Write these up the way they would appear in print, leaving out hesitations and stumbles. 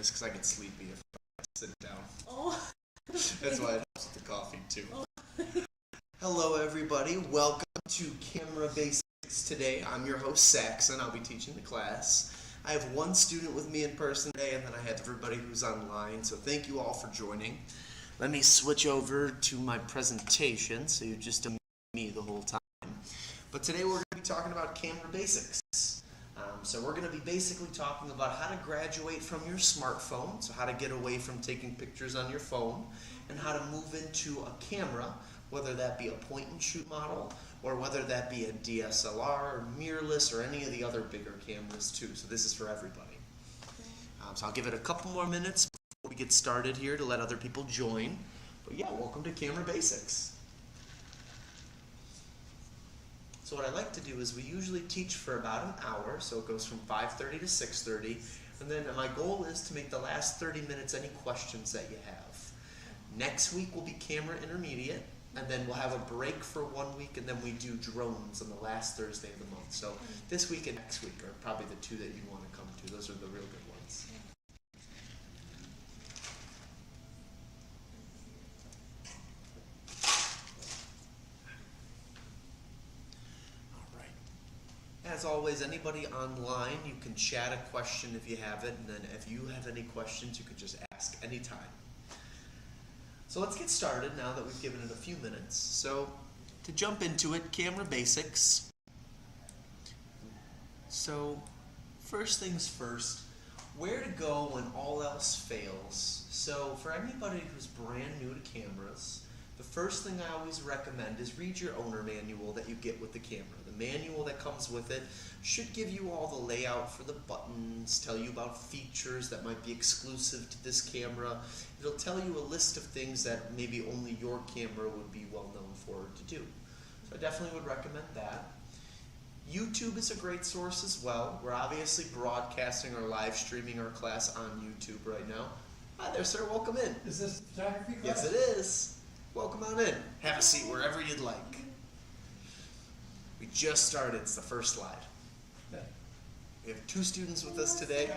this because I get sleepy if I sit down. Oh. That's why it helps with the coffee too. Oh. Hello everybody, welcome to Camera Basics today. I'm your host Saxon, I'll be teaching the class. I have one student with me in person today and then I have everybody who's online, so thank you all for joining. Let me switch over to my presentation so you're just me the whole time. But today we're going to be talking about camera basics. So we're going to be basically talking about how to graduate from your smartphone, so how to get away from taking pictures on your phone, and how to move into a camera, whether that be a point-and-shoot model, or whether that be a DSLR, or mirrorless, or any of the other bigger cameras too. So this is for everybody. So I'll give it a couple more minutes before we get started here to let other people join. But yeah, welcome to Camera Basics. So what I like to do is we usually teach for about an hour, so it goes from 5:30 to 6:30, and then my goal is to make the last 30 minutes any questions that you have. Next week will be camera intermediate, and then we'll have a break for 1 week, and then we do drones on the last Thursday of the month. So this week and next week are probably the two that you want to come to. Those are the real good ones. As always, anybody online, you can chat a question if you have it, and then if you have any questions, you can just ask anytime. So let's get started now that we've given it a few minutes. So to jump into it, camera basics. So first things first, where to go when all else fails. So for anybody who's brand new to cameras, the first thing I always recommend is read your owner manual that you get with the camera. The manual that comes with it should give you all the layout for the buttons, tell you about features that might be exclusive to this camera. It'll tell you a list of things that maybe only your camera would be well known for to do. So I definitely would recommend that. YouTube is a great source as well. We're obviously broadcasting or live streaming our class on YouTube right now. Hi there, sir. Welcome in. Is this photography class? Yes, it is. Welcome on in. Have a seat wherever you'd like. We just started. It's the first slide. Okay. We have two students with us today.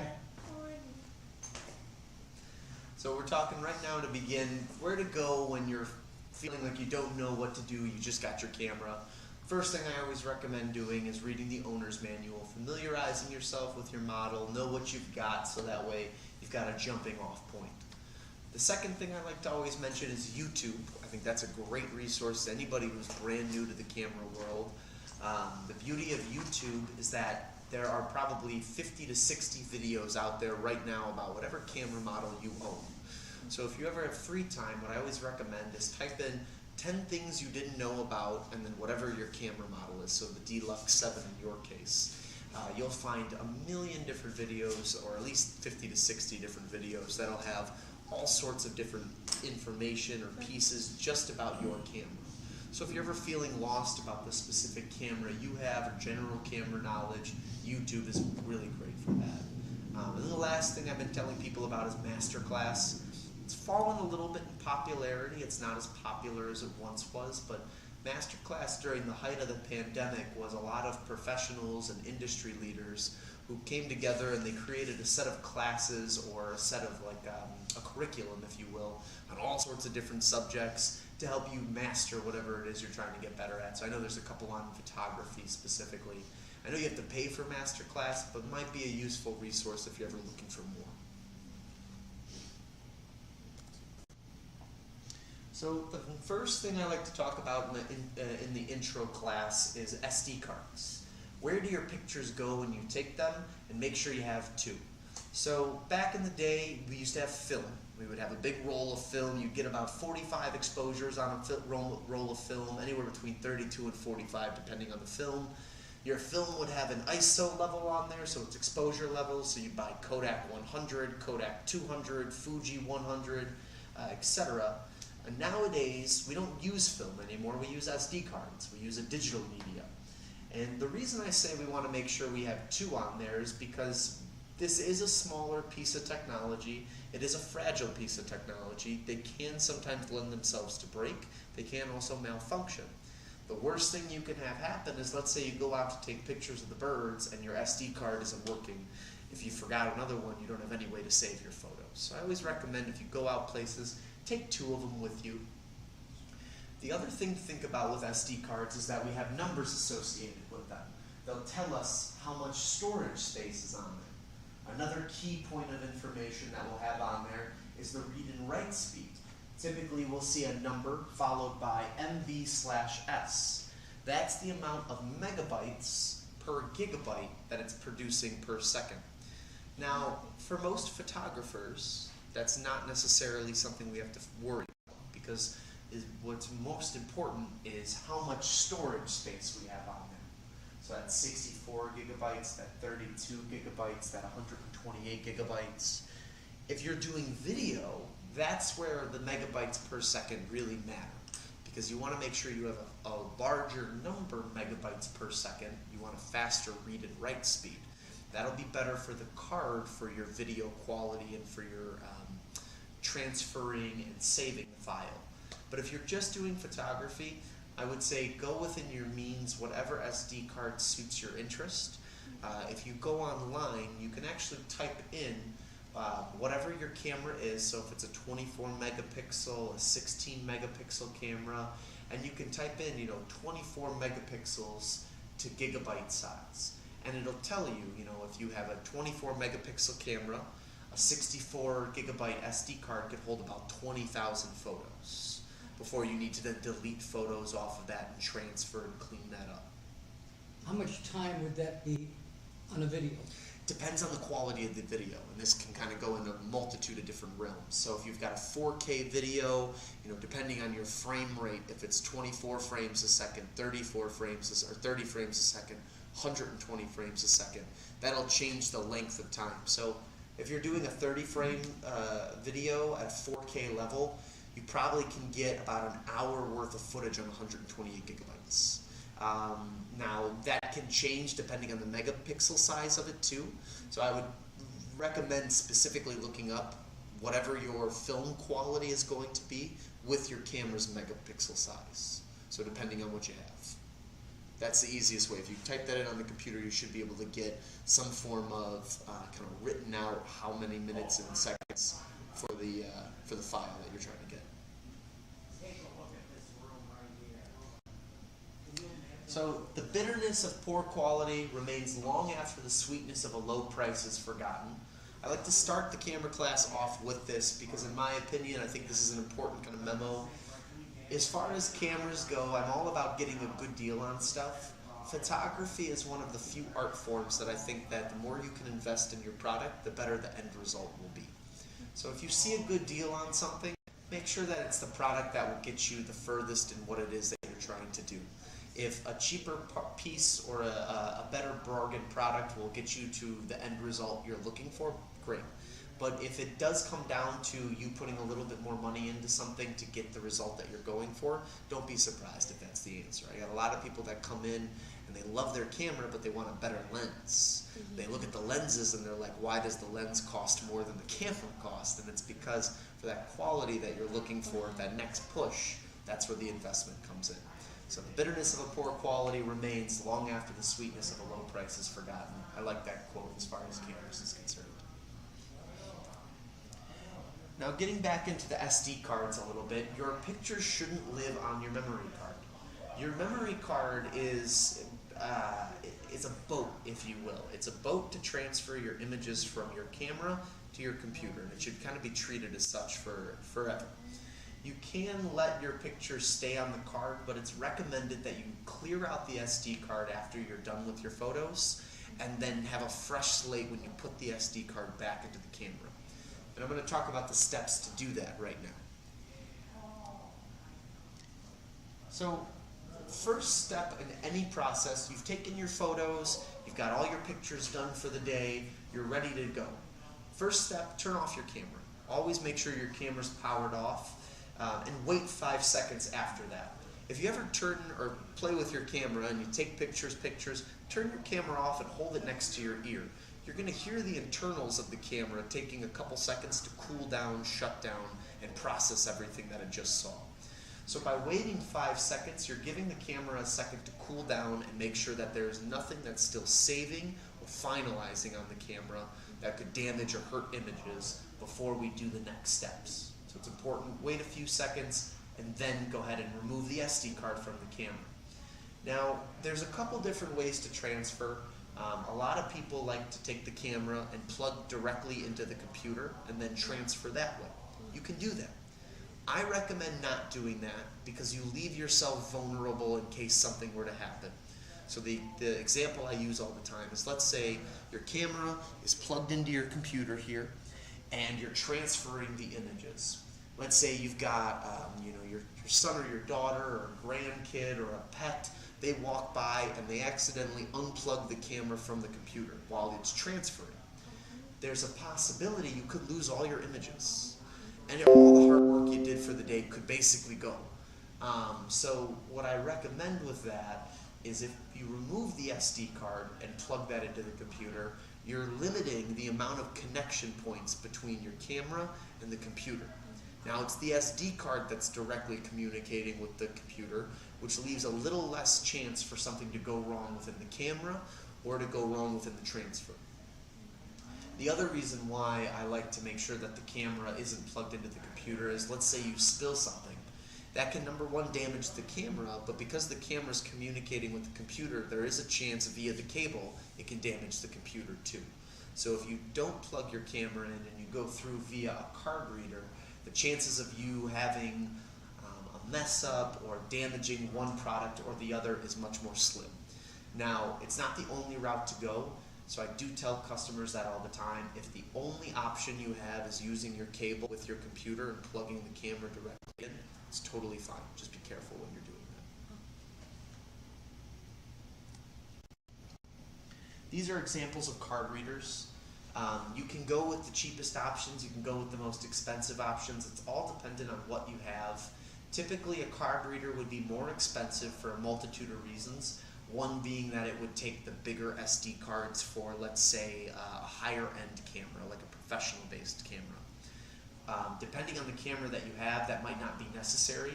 So we're talking right now to begin where to go when you're feeling like you don't know what to do, you just got your camera. First thing I always recommend doing is reading the owner's manual, familiarizing yourself with your model, know what you've got so that way you've got a jumping off point. The second thing I like to always mention is YouTube. I think that's a great resource to anybody who's brand new to the camera world. The beauty of YouTube is that there are probably 50 to 60 videos out there right now about whatever camera model you own. So if you ever have free time, what I always recommend is type in 10 things you didn't know about and then whatever your camera model is, so the Deluxe 7 in your case. You'll find a million different videos, or at least 50 to 60 different videos that'll have all sorts of different information or pieces just about your camera. So if you're ever feeling lost about the specific camera you have or general camera knowledge, YouTube is really great for that. And then the last thing I've been telling people about is Masterclass. It's fallen a little bit in popularity. It's not as popular as it once was, but Masterclass during the height of the pandemic was a lot of professionals and industry leaders who came together and they created a set of classes or a set of like a curriculum, if you will, on all sorts of different subjects to help you master whatever it is you're trying to get better at. So I know there's a couple on photography specifically. I know you have to pay for Masterclass, but it might be a useful resource if you're ever looking for more. So the first thing I like to talk about in the intro class is SD cards. Where do your pictures go when you take them? And make sure you have two. So back in the day, we used to have film. We would have a big roll of film. You'd get about 45 exposures on a roll of film, anywhere between 32 and 45 depending on the film. Your film would have an ISO level on there, so it's exposure level. So you buy Kodak 100, Kodak 200, Fuji 100, etc. And nowadays, we don't use film anymore. We use SD cards. We use a digital media. And the reason I say we want to make sure we have two on there is because this is a smaller piece of technology. It is a fragile piece of technology. They can sometimes lend themselves to break. They can also malfunction. The worst thing you can have happen is, let's say you go out to take pictures of the birds and your SD card isn't working. If you forgot another one, you don't have any way to save your photo. So I always recommend if you go out places, take 2 of them with you. The other thing to think about with SD cards is that we have numbers associated with them. They'll tell us how much storage space is on there. Another key point of information that we'll have on there is the read and write speed. Typically we'll see a number followed by MB/S. That's the amount of megabytes per gigabyte that it's producing per second. Now, for most photographers, that's not necessarily something we have to worry about, because what's most important is how much storage space we have on there. So that's 64 gigabytes, that 32 gigabytes, that 128 gigabytes. If you're doing video, that's where the megabytes per second really matter, because you want to make sure you have a larger number of megabytes per second. You want a faster read and write speed. That'll be better for the card for your video quality and for your transferring and saving the file. But if you're just doing photography, I would say go within your means, whatever SD card suits your interest. If you go online, you can actually type in whatever your camera is. So if it's a 24 megapixel, a 16 megapixel camera, and you can type in, 24 megapixels to gigabyte size. And it'll tell you, if you have a 24 megapixel camera, a 64 gigabyte SD card could hold about 20,000 photos before you need to then delete photos off of that and transfer and clean that up. How much time would that be on a video? Depends on the quality of the video, and this can kind of go into a multitude of different realms. So if you've got a 4K video, depending on your frame rate, if it's 24 frames a second, 34 frames or 30 frames a second, 120 frames a second, that'll change the length of time. So if you're doing a 30 frame video at 4K level, you probably can get about an hour worth of footage on 128 gigabytes. Now that can change depending on the megapixel size of it too. So I would recommend specifically looking up whatever your film quality is going to be with your camera's megapixel size. So depending on what you have. That's the easiest way. If you type that in on the computer, you should be able to get some form of kind of written out how many minutes and seconds for the file that you're trying to get. So the bitterness of poor quality remains long after the sweetness of a low price is forgotten. I like to start the camera class off with this because in my opinion, I think this is an important kind of memo. As far as cameras go, I'm all about getting a good deal on stuff. Photography is one of the few art forms that I think that the more you can invest in your product, the better the end result will be. So if you see a good deal on something, make sure that it's the product that will get you the furthest in what it is that you're trying to do. If a cheaper piece or a better bargain product will get you to the end result you're looking for, great. But if it does come down to you putting a little bit more money into something to get the result that you're going for, don't be surprised if that's the answer. I got a lot of people that come in and they love their camera, but they want a better lens. They look at the lenses and they're like, why does the lens cost more than the camera cost? And it's because for that quality that you're looking for, that next push, that's where the investment comes in. So the bitterness of a poor quality remains long after the sweetness of a low price is forgotten. I like that quote as far as cameras is concerned. Now getting back into the SD cards a little bit, your pictures shouldn't live on your memory card. Your memory card is a boat, if you will. It's a boat to transfer your images from your camera to your computer, and it should kind of be treated as such for forever. You can let your pictures stay on the card, but it's recommended that you clear out the SD card after you're done with your photos, and then have a fresh slate when you put the SD card back into the camera. And I'm going to talk about the steps to do that right now. So, first step in any process, you've taken your photos, you've got all your pictures done for the day, you're ready to go. First step, turn off your camera. Always make sure your camera's powered off, and wait 5 seconds after that. If you ever turn or play with your camera and you take pictures, turn your camera off and hold it next to your ear. You're going to hear the internals of the camera taking a couple seconds to cool down, shut down, and process everything that it just saw. So by waiting 5 seconds, you're giving the camera a second to cool down and make sure that there's nothing that's still saving or finalizing on the camera that could damage or hurt images before we do the next steps. So it's important, wait a few seconds and then go ahead and remove the SD card from the camera. Now, there's a couple different ways to transfer. A lot of people like to take the camera and plug directly into the computer and then transfer that way. You can do that. I recommend not doing that because you leave yourself vulnerable in case something were to happen. So the example I use all the time is, let's say your camera is plugged into your computer here and you're transferring the images. Let's say you've got your son or your daughter or a grandkid or a pet. They walk by and they accidentally unplug the camera from the computer while it's transferring. There's a possibility you could lose all your images. And all the hard work you did for the day could basically go. So what I recommend with that is if you remove the SD card and plug that into the computer, you're limiting the amount of connection points between your camera and the computer. Now it's the SD card that's directly communicating with the computer, which leaves a little less chance for something to go wrong within the camera or to go wrong within the transfer. The other reason why I like to make sure that the camera isn't plugged into the computer is, let's say you spill something. That can, number one, damage the camera, but because the camera is communicating with the computer, there is a chance via the cable it can damage the computer too. So if you don't plug your camera in and you go through via a card reader, the chances of you having a mess up or damaging one product or the other is much more slim. Now, it's not the only route to go. So I do tell customers that all the time. If the only option you have is using your cable with your computer and plugging the camera directly in, it's totally fine. Just be careful when you're doing that. These are examples of card readers. You can go with the cheapest options. You can go with the most expensive options. It's all dependent on what you have. Typically, a card reader would be more expensive for a multitude of reasons. One being that it would take the bigger SD cards for, let's say, a higher end camera, like a professional based camera. Depending on the camera that you have, that might not be necessary.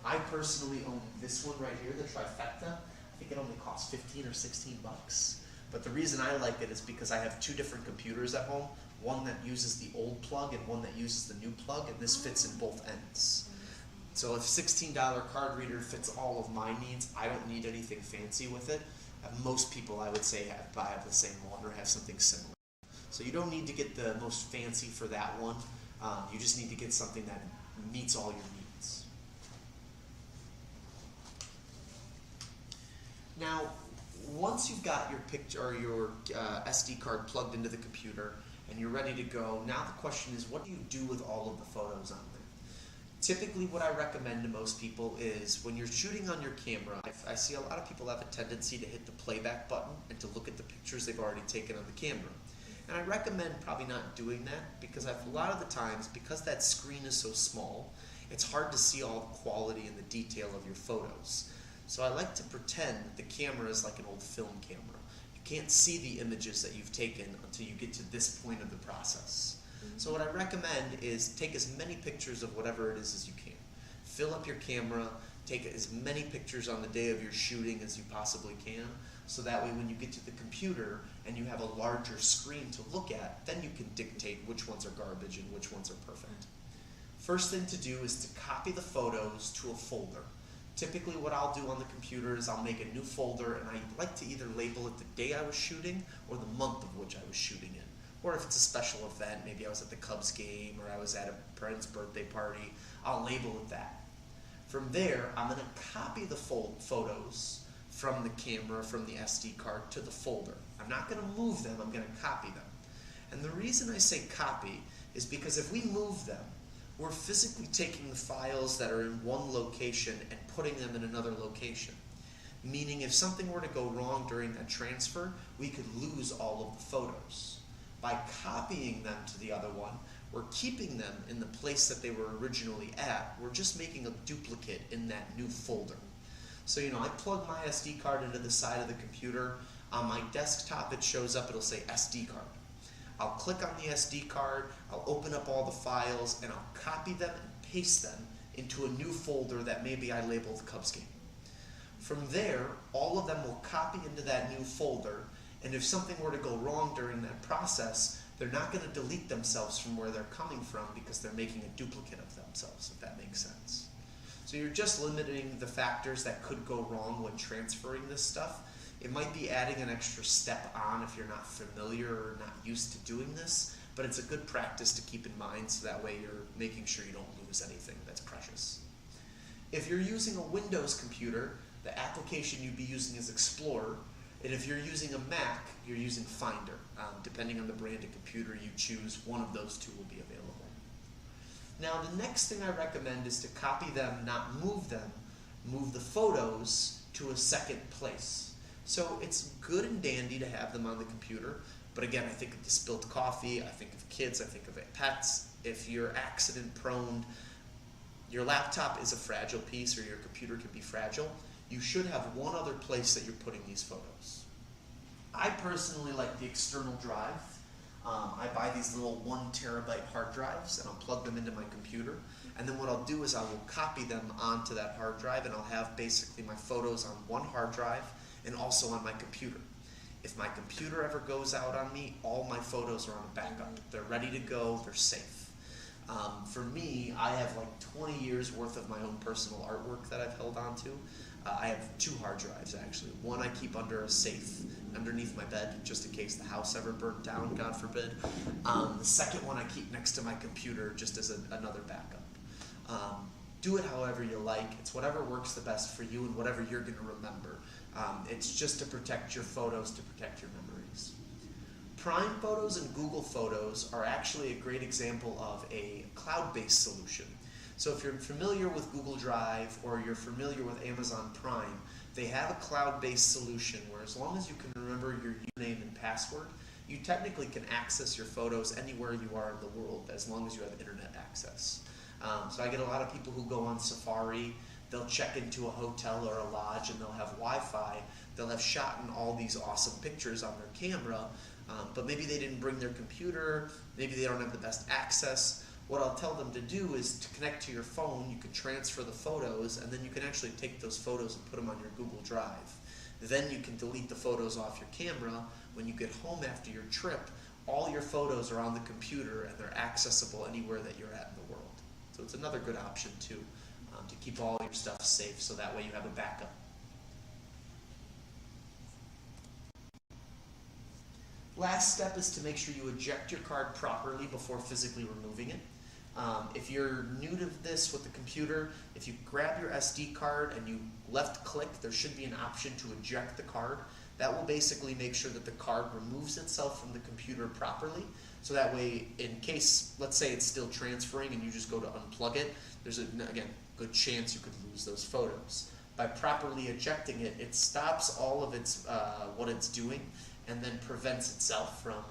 I personally own this one right here, the Trifecta. I think it only costs 15 or 16 bucks. But the reason I like it is because I have two different computers at home, one that uses the old plug and one that uses the new plug, and this fits in both ends. So if $16 card reader fits all of my needs, I don't need anything fancy with it. Most people, I would say, have the same one or have something similar. So you don't need to get the most fancy for that one. You just need to get something that meets all your needs. Now, once you've got your picture or your SD card plugged into the computer and you're ready to go, now the question is, what do you do with all of the photos on there? Typically what I recommend to most people is when you're shooting on your camera, I see a lot of people have a tendency to hit the playback button and to look at the pictures they've already taken on the camera. And I recommend probably not doing that because a lot of the times, because that screen is so small, it's hard to see all the quality and the detail of your photos. So I like to pretend that the camera is like an old film camera. You can't see the images that you've taken until you get to this point of the process. So what I recommend is take as many pictures of whatever it is as you can. Fill up your camera, take as many pictures on the day of your shooting as you possibly can, so that way when you get to the computer and you have a larger screen to look at, then you can dictate which ones are garbage and which ones are perfect. First thing to do is to copy the photos to a folder. Typically what I'll do on the computer is I'll make a new folder and I like to either label it the day I was shooting or the month of which I was shooting in. Or if it's a special event, maybe I was at the Cubs game or I was at a friend's birthday party, I'll label it that. From there, I'm going to copy the photos from the camera, from the SD card to the folder. I'm not going to move them, I'm going to copy them. And the reason I say copy is because if we move them, we're physically taking the files that are in one location and putting them in another location. Meaning if something were to go wrong during that transfer, we could lose all of the photos. By copying them to the other one, we're keeping them in the place that they were originally at. We're just making a duplicate in that new folder. So, I plug my SD card into the side of the computer. On my desktop, it shows up, it'll say SD card. I'll click on the SD card, I'll open up all the files, and I'll copy them and paste them into a new folder that maybe I labeled Cubs game. From there, all of them will copy into that new folder, and if something were to go wrong during that process, they're not going to delete themselves from where they're coming from because they're making a duplicate of themselves, if that makes sense. So you're just limiting the factors that could go wrong when transferring this stuff. It might be adding an extra step on if you're not familiar or not used to doing this, but it's a good practice to keep in mind so that way you're making sure you don't lose anything that's precious. If you're using a Windows computer, the application you'd be using is Explorer, and if you're using a Mac, you're using Finder. Depending on the brand of computer you choose, one of those two will be available. Now the next thing I recommend is to copy them, not move them, move the photos to a second place. So it's good and dandy to have them on the computer, but again, I think of the spilled coffee, I think of kids, I think of pets. If you're accident prone, your laptop is a fragile piece or your computer can be fragile, you should have one other place that you're putting these photos. I personally like the external drive. I buy these little 1 terabyte hard drives and I'll plug them into my computer. And then what I'll do is I will copy them onto that hard drive and I'll have basically my photos on one hard drive and also on my computer. If my computer ever goes out on me, all my photos are on a backup. They're ready to go, they're safe. For me, I have like 20 years worth of my own personal artwork that I've held on to. I have 2 hard drives actually. One I keep under a safe underneath my bed just in case the house ever burnt down, God forbid. The second one I keep next to my computer just as another backup. Do it however you like. It's whatever works the best for you and whatever you're going to remember. It's just to protect your photos, to protect your memories. Prime Photos and Google Photos are actually a great example of a cloud-based solution. So if you're familiar with Google Drive or you're familiar with Amazon Prime, they have a cloud-based solution where as long as you can remember your username and password, you technically can access your photos anywhere you are in the world as long as you have internet access. So I get a lot of people who go on Safari, they'll check into a hotel or a lodge and they'll have Wi-Fi, they'll have shot in all these awesome pictures on their camera, but maybe they didn't bring their computer, maybe they don't have the best access. What I'll tell them to do is to connect to your phone, you can transfer the photos, and then you can actually take those photos and put them on your Google Drive. Then you can delete the photos off your camera. When you get home after your trip, all your photos are on the computer and they're accessible anywhere that you're at in the world. So it's another good option too, to keep all your stuff safe so that way you have a backup. Last step is to make sure you eject your card properly before physically removing it. If you're new to this with the computer, if you grab your SD card and you left click, there should be an option to eject the card. That will basically make sure that the card removes itself from the computer properly. So that way, in case, let's say it's still transferring and you just go to unplug it, there's, again, good chance you could lose those photos. By properly ejecting it, it stops all of its what it's doing and then prevents itself from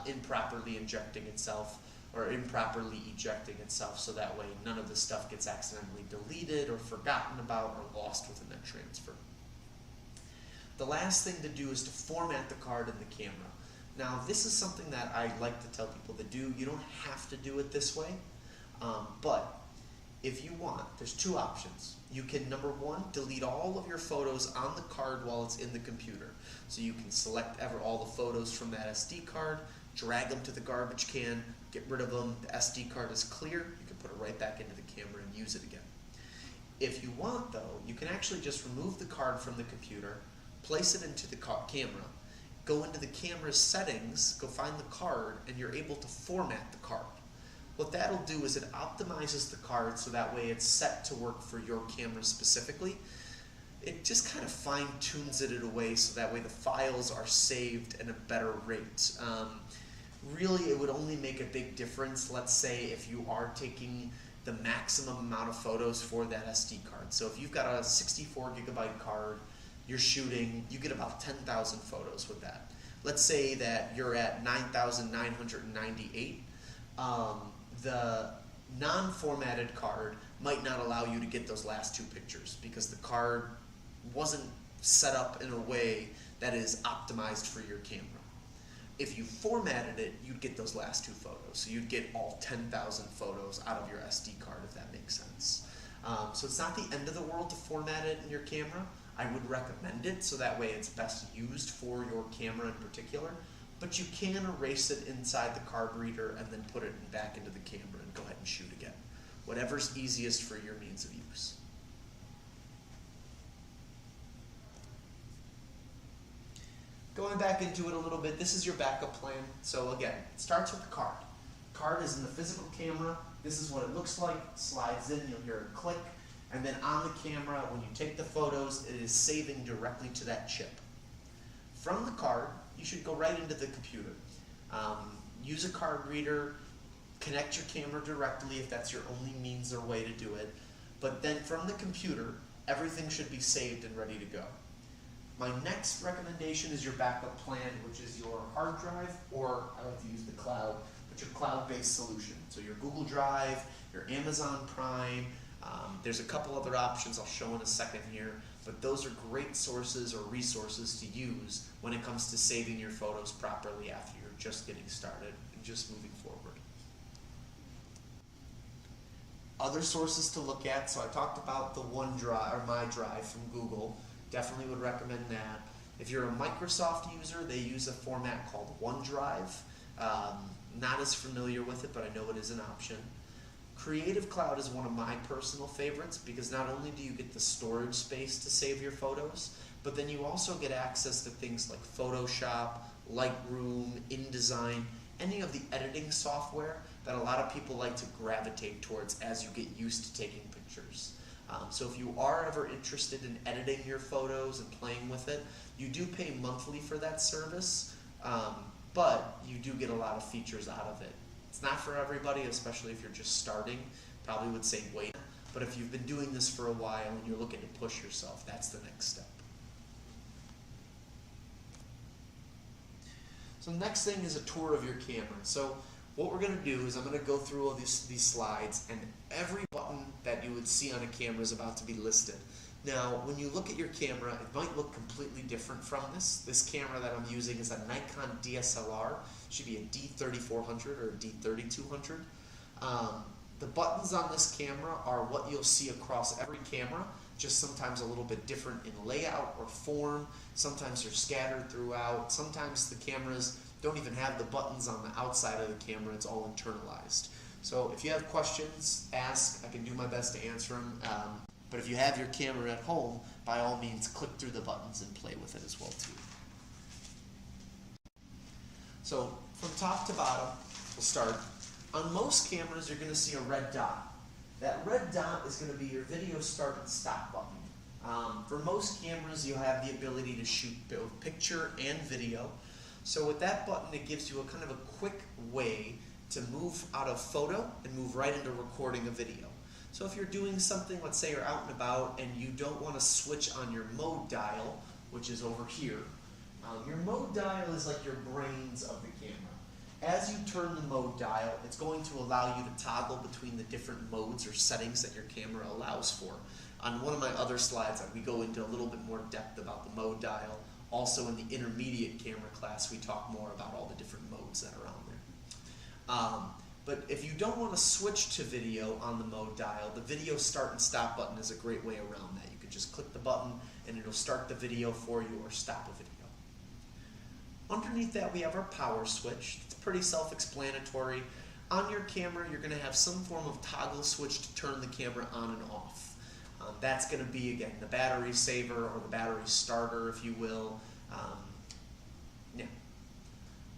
improperly injecting itself or improperly ejecting itself, so that way none of the stuff gets accidentally deleted or forgotten about or lost within that transfer. The last thing to do is to format the card in the camera. Now this is something that I like to tell people to do. You don't have to do it this way, but if you want, there's 2 options. You can, number 1, delete all of your photos on the card while it's in the computer. So you can select all the photos from that SD card, drag them to the garbage can, get rid of them, the SD card is clear, you can put it right back into the camera and use it again. If you want though, you can actually just remove the card from the computer, place it into the camera, go into the camera settings, go find the card, and you're able to format the card. What that'll do is it optimizes the card so that way it's set to work for your camera specifically. It just kind of fine-tunes it in a way so that way the files are saved at a better rate. Really, it would only make a big difference, let's say, if you are taking the maximum amount of photos for that SD card. So if you've got a 64 gigabyte card, you're shooting, you get about 10,000 photos with that. Let's say that you're at 9,998. The non-formatted card might not allow you to get those last 2 pictures because the card wasn't set up in a way that is optimized for your camera. If you formatted it, you'd get those last 2 photos. So you'd get all 10,000 photos out of your SD card, if that makes sense. So it's not the end of the world to format it in your camera. I would recommend it so that way it's best used for your camera in particular. but you can erase it inside the card reader and then put it back into the camera and go ahead and shoot again. Whatever's easiest for your means of use. Going back into it a little bit, this is your backup plan. So again, it starts with the card. Card is in the physical camera. This is what it looks like. Slides in, you'll hear a click. And then on the camera, when you take the photos, it is saving directly to that chip. From the card, you should go right into the computer. Use a card reader, connect your camera directly if that's your only means or way to do it. But then from the computer, everything should be saved and ready to go. My next recommendation is your backup plan, which is your hard drive, or I like to use the cloud, but your cloud-based solution. So your Google Drive, your Amazon Prime, there's a couple other options I'll show in a second here, but those are great sources or resources to use when it comes to saving your photos properly after you're just getting started and just moving forward. Other sources to look at, so I talked about the OneDrive or My Drive from Google. Definitely would recommend that. If you're a Microsoft user, they use a format called OneDrive. Not as familiar with it, but I know it is an option. Creative Cloud is one of my personal favorites because not only do you get the storage space to save your photos, but then you also get access to things like Photoshop, Lightroom, InDesign, any of the editing software that a lot of people like to gravitate towards as you get used to taking pictures. So if you are ever interested in editing your photos and playing with it, you do pay monthly for that service, but you do get a lot of features out of it. It's not for everybody, especially if you're just starting. Probably would say wait. But if you've been doing this for a while and you're looking to push yourself, that's the next step. So the next thing is a tour of your camera. So what we're going to do is I'm going to go through all these slides, and every button that you would see on a camera is about to be listed. Now, when you look at your camera, it might look completely different from this. This camera that I'm using is a Nikon DSLR. It should be a D3400 or a D3200. The buttons on this camera are what you'll see across every camera, just sometimes a little bit different in layout or form. Sometimes they're scattered throughout. Sometimes the cameras don't even have the buttons on the outside of the camera. It's all internalized. So if you have questions, ask. I can do my best to answer them. But if you have your camera at home, by all means, click through the buttons and play with it as well too. So from top to bottom, we'll start. On most cameras, you're going to see a red dot. That red dot is going to be your video start and stop button. For most cameras, you'll have the ability to shoot both picture and video. So with that button, it gives you a kind of a quick way to move out of photo and move right into recording a video. So if you're doing something, let's say you're out and about and you don't want to switch on your mode dial, which is over here. Your mode dial is like your brains of the camera. As you turn the mode dial, it's going to allow you to toggle between the different modes or settings that your camera allows for. On one of my other slides, we go into a little bit more depth about the mode dial. Also in the intermediate camera class, we talk more about all the different modes that are on there. But if you don't want to switch to video on the mode dial, the video start and stop button is a great way around that. You can just click the button and it'll start the video for you or stop a video. Underneath that, we have our power switch. It's pretty self-explanatory. On your camera, you're going to have some form of toggle switch to turn the camera on and off. That's going to be, again, the battery saver or the battery starter, if you will. Yeah.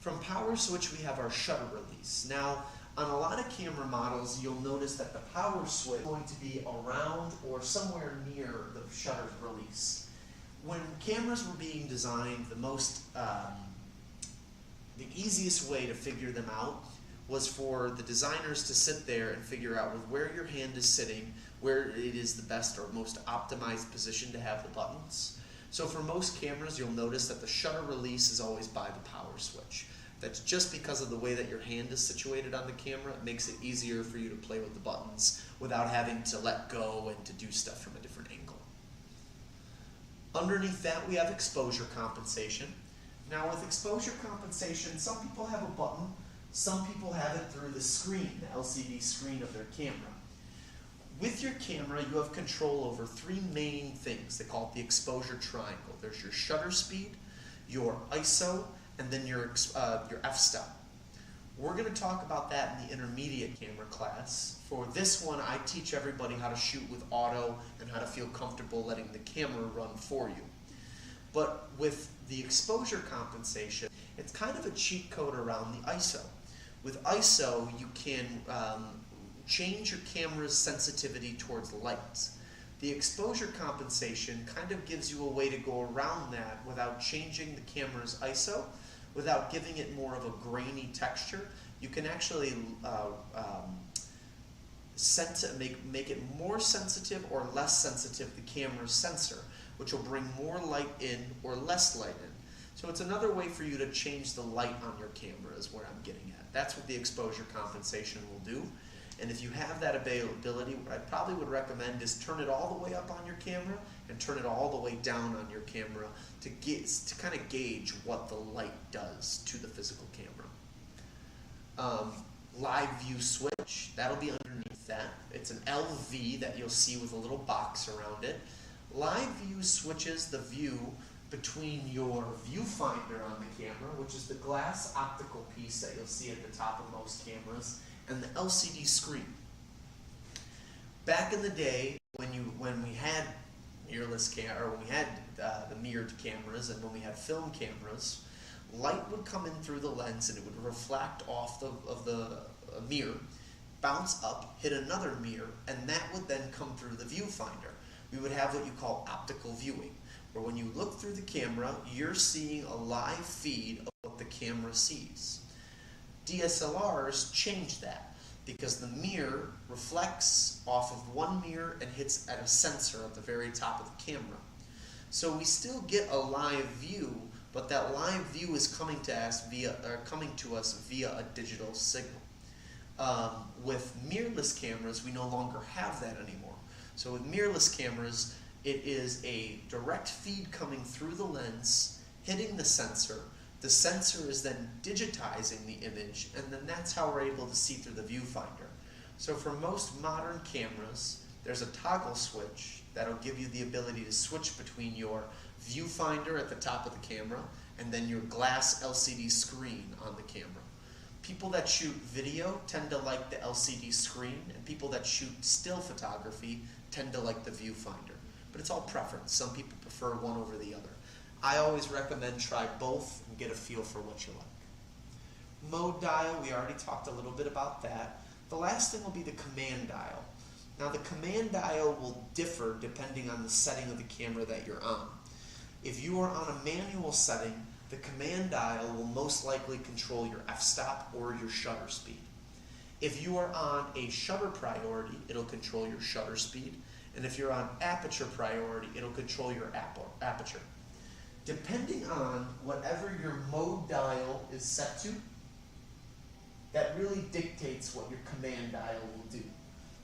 From power switch, we have our shutter release. Now, on a lot of camera models, you'll notice that the power switch is going to be around or somewhere near the shutter release. When cameras were being designed, the easiest way to figure them out was for the designers to sit there and figure out with where your hand is sitting, where it is the best or most optimized position to have the buttons. So for most cameras, you'll notice that the shutter release is always by the power switch. That's just because of the way that your hand is situated on the camera. It makes it easier for you to play with the buttons without having to let go and to do stuff from a different angle. Underneath that, we have exposure compensation. Now with exposure compensation, some people have a button, some people have it through the screen, the LCD screen of their camera. With your camera, you have control over three main things. They call it the exposure triangle. There's your shutter speed, your ISO, and then your f-stop. We're going to talk about that in the intermediate camera class. For this one, I teach everybody how to shoot with auto and how to feel comfortable letting the camera run for you. But with the exposure compensation, it's kind of a cheat code around the ISO. With ISO, you can change your camera's sensitivity towards light. The exposure compensation kind of gives you a way to go around that without changing the camera's ISO, without giving it more of a grainy texture. You can actually make it more sensitive or less sensitive to the camera's sensor, which will bring more light in or less light in. So it's another way for you to change the light on your camera is where I'm getting at. That's what the exposure compensation will do. And if you have that availability, what I probably would recommend is turn it all the way up on your camera and turn it all the way down on your camera to kind of gauge what the light does to the physical camera. Live view switch, that'll be underneath that. It's an LV that you'll see with a little box around it. Live view switches the view between your viewfinder on the camera, which is the glass optical piece that you'll see at the top of most cameras, and the LCD screen. Back in the day, when we had mirrorless or when we had the mirrored cameras and when we had film cameras, light would come in through the lens and it would reflect off of the mirror, bounce up, hit another mirror, and that would then come through the viewfinder. We would have what you call optical viewing, where when you look through the camera, you're seeing a live feed of what the camera sees. DSLRs change that because the mirror reflects off of one mirror and hits at a sensor at the very top of the camera. So we still get a live view, but that live view is coming to us via a digital signal. With mirrorless cameras, we no longer have that anymore. So with mirrorless cameras, it is a direct feed coming through the lens, hitting the sensor. The sensor is then digitizing the image, and then that's how we're able to see through the viewfinder. So for most modern cameras, there's a toggle switch that'll give you the ability to switch between your viewfinder at the top of the camera and then your glass LCD screen on the camera. People that shoot video tend to like the LCD screen, and people that shoot still photography tend to like the viewfinder. But it's all preference. Some people prefer one over the other. I always recommend try both and get a feel for what you like. Mode dial, we already talked a little bit about that. The last thing will be the command dial. Now the command dial will differ depending on the setting of the camera that you're on. If you are on a manual setting, the command dial will most likely control your f-stop or your shutter speed. If you are on a shutter priority, it'll control your shutter speed. And if you're on aperture priority, it'll control your aperture. Depending on whatever your mode dial is set to, that really dictates what your command dial will do.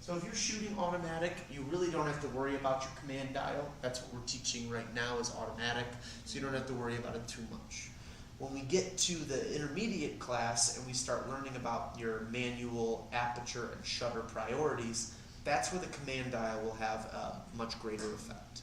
So if you're shooting automatic, you really don't have to worry about your command dial. That's what we're teaching right now is automatic, so you don't have to worry about it too much. When we get to the intermediate class and we start learning about your manual, aperture, and shutter priorities, that's where the command dial will have a much greater effect.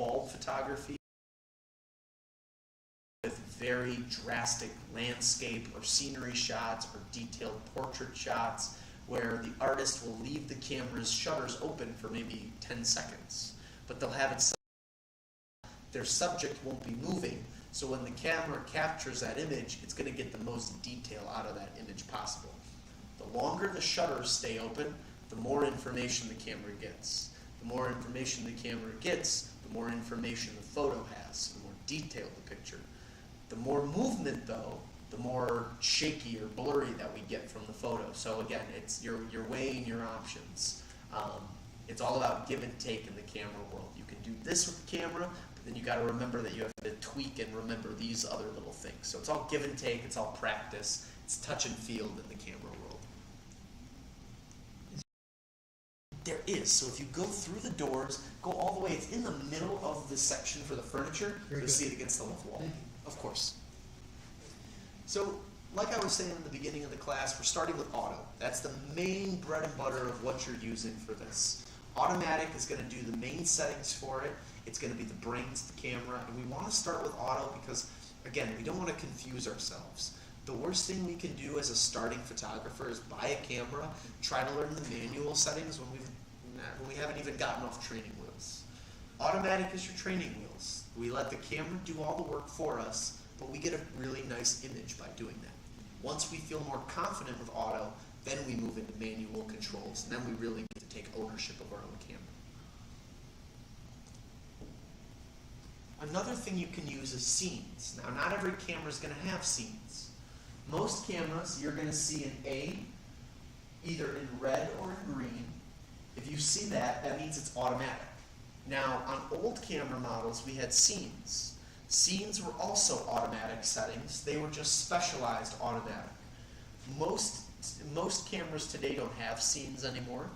bulb photography with very drastic landscape or scenery shots or detailed portrait shots where the artist will leave the camera's shutters open for maybe 10 seconds, but they'll have it set. Their subject won't be moving, so when the camera captures that image, it's going to get the most detail out of that image possible. The longer the shutters stay open, the more information the camera gets. The more information the camera gets, the more information the photo has, the more detailed the picture. The more movement, though, the more shaky or blurry that we get from the photo. So again, it's you're weighing your options. It's all about give and take in the camera world. You can do this with the camera, but then you got to remember that you have to tweak and remember these other little things. So it's all give and take. It's all practice. It's touch and feel in the camera world. There is. So if you go through the doors, go all the way. It's in the middle of the section for the furniture. You'll see it against the left wall. Of course. So, like I was saying in the beginning of the class, we're starting with auto. That's the main bread and butter of what you're using for this. Automatic is going to do the main settings for it. It's going to be the brains of the camera. And we want to start with auto because, again, we don't want to confuse ourselves. The worst thing we can do as a starting photographer is buy a camera, try to learn the manual settings when we haven't even gotten off training wheels. Automatic is your training wheels. We let the camera do all the work for us, but we get a really nice image by doing that. Once we feel more confident with auto, then we move into manual controls, and then we really get to take ownership of our own camera. Another thing you can use is scenes. Now, not every camera is going to have scenes. Most cameras, you're going to see an A, either in red or in green. If you see that, that means it's automatic. Now, on old camera models, we had scenes. Scenes were also automatic settings. They were just specialized automatic. Most cameras today don't have scenes anymore.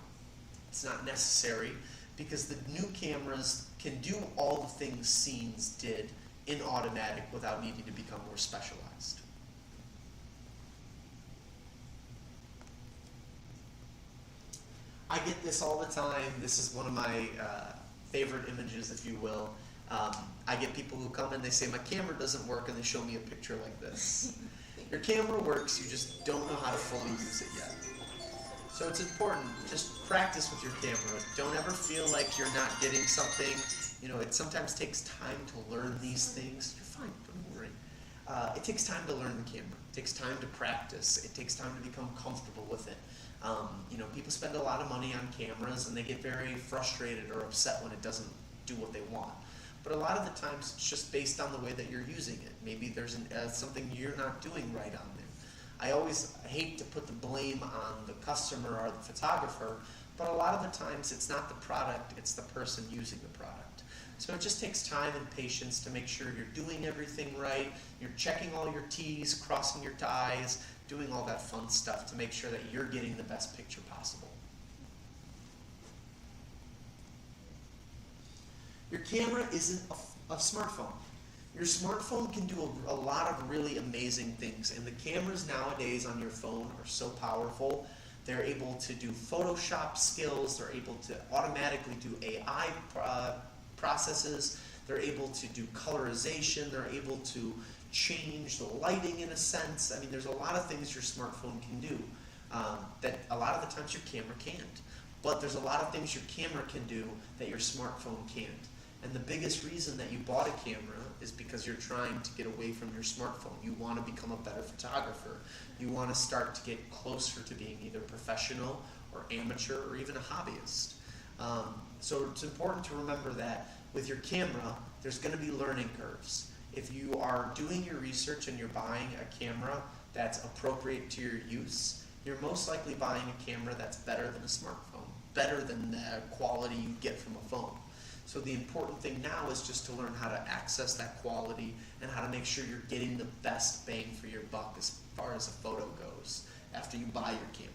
It's not necessary because the new cameras can do all the things scenes did in automatic without needing to become more specialized. I get this all the time. This is one of my favorite images, if you will. I get people who come and they say, my camera doesn't work, and they show me a picture like this. Your camera works, you just don't know how to fully use it yet. So it's important, just practice with your camera. Don't ever feel like you're not getting something. You know, it sometimes takes time to learn these things. You're fine, don't worry. It takes time to learn the camera. It takes time to practice. It takes time to become comfortable with it. You know, people spend a lot of money on cameras and they get very frustrated or upset when it doesn't do what they want. But a lot of the times it's just based on the way that you're using it. Maybe there's something you're not doing right on there. I always hate to put the blame on the customer or the photographer, but a lot of the times it's not the product, it's the person using the product. So it just takes time and patience to make sure you're doing everything right, you're checking all your T's, crossing your I's, doing all that fun stuff to make sure that you're getting the best picture possible. Your camera isn't a smartphone. Your smartphone can do a lot of really amazing things, and the cameras nowadays on your phone are so powerful. They're able to do Photoshop skills, they're able to automatically do AI processes, they're able to do colorization, they're able to change the lighting in a sense. I mean, there's a lot of things your smartphone can do that a lot of the times your camera can't. But there's a lot of things your camera can do that your smartphone can't. And the biggest reason that you bought a camera is because you're trying to get away from your smartphone. You want to become a better photographer. You want to start to get closer to being either professional or amateur or even a hobbyist. So it's important to remember that with your camera, there's going to be learning curves. If you are doing your research and you're buying a camera that's appropriate to your use, you're most likely buying a camera that's better than a smartphone, better than the quality you get from a phone. So the important thing now is just to learn how to access that quality and how to make sure you're getting the best bang for your buck as far as a photo goes after you buy your camera.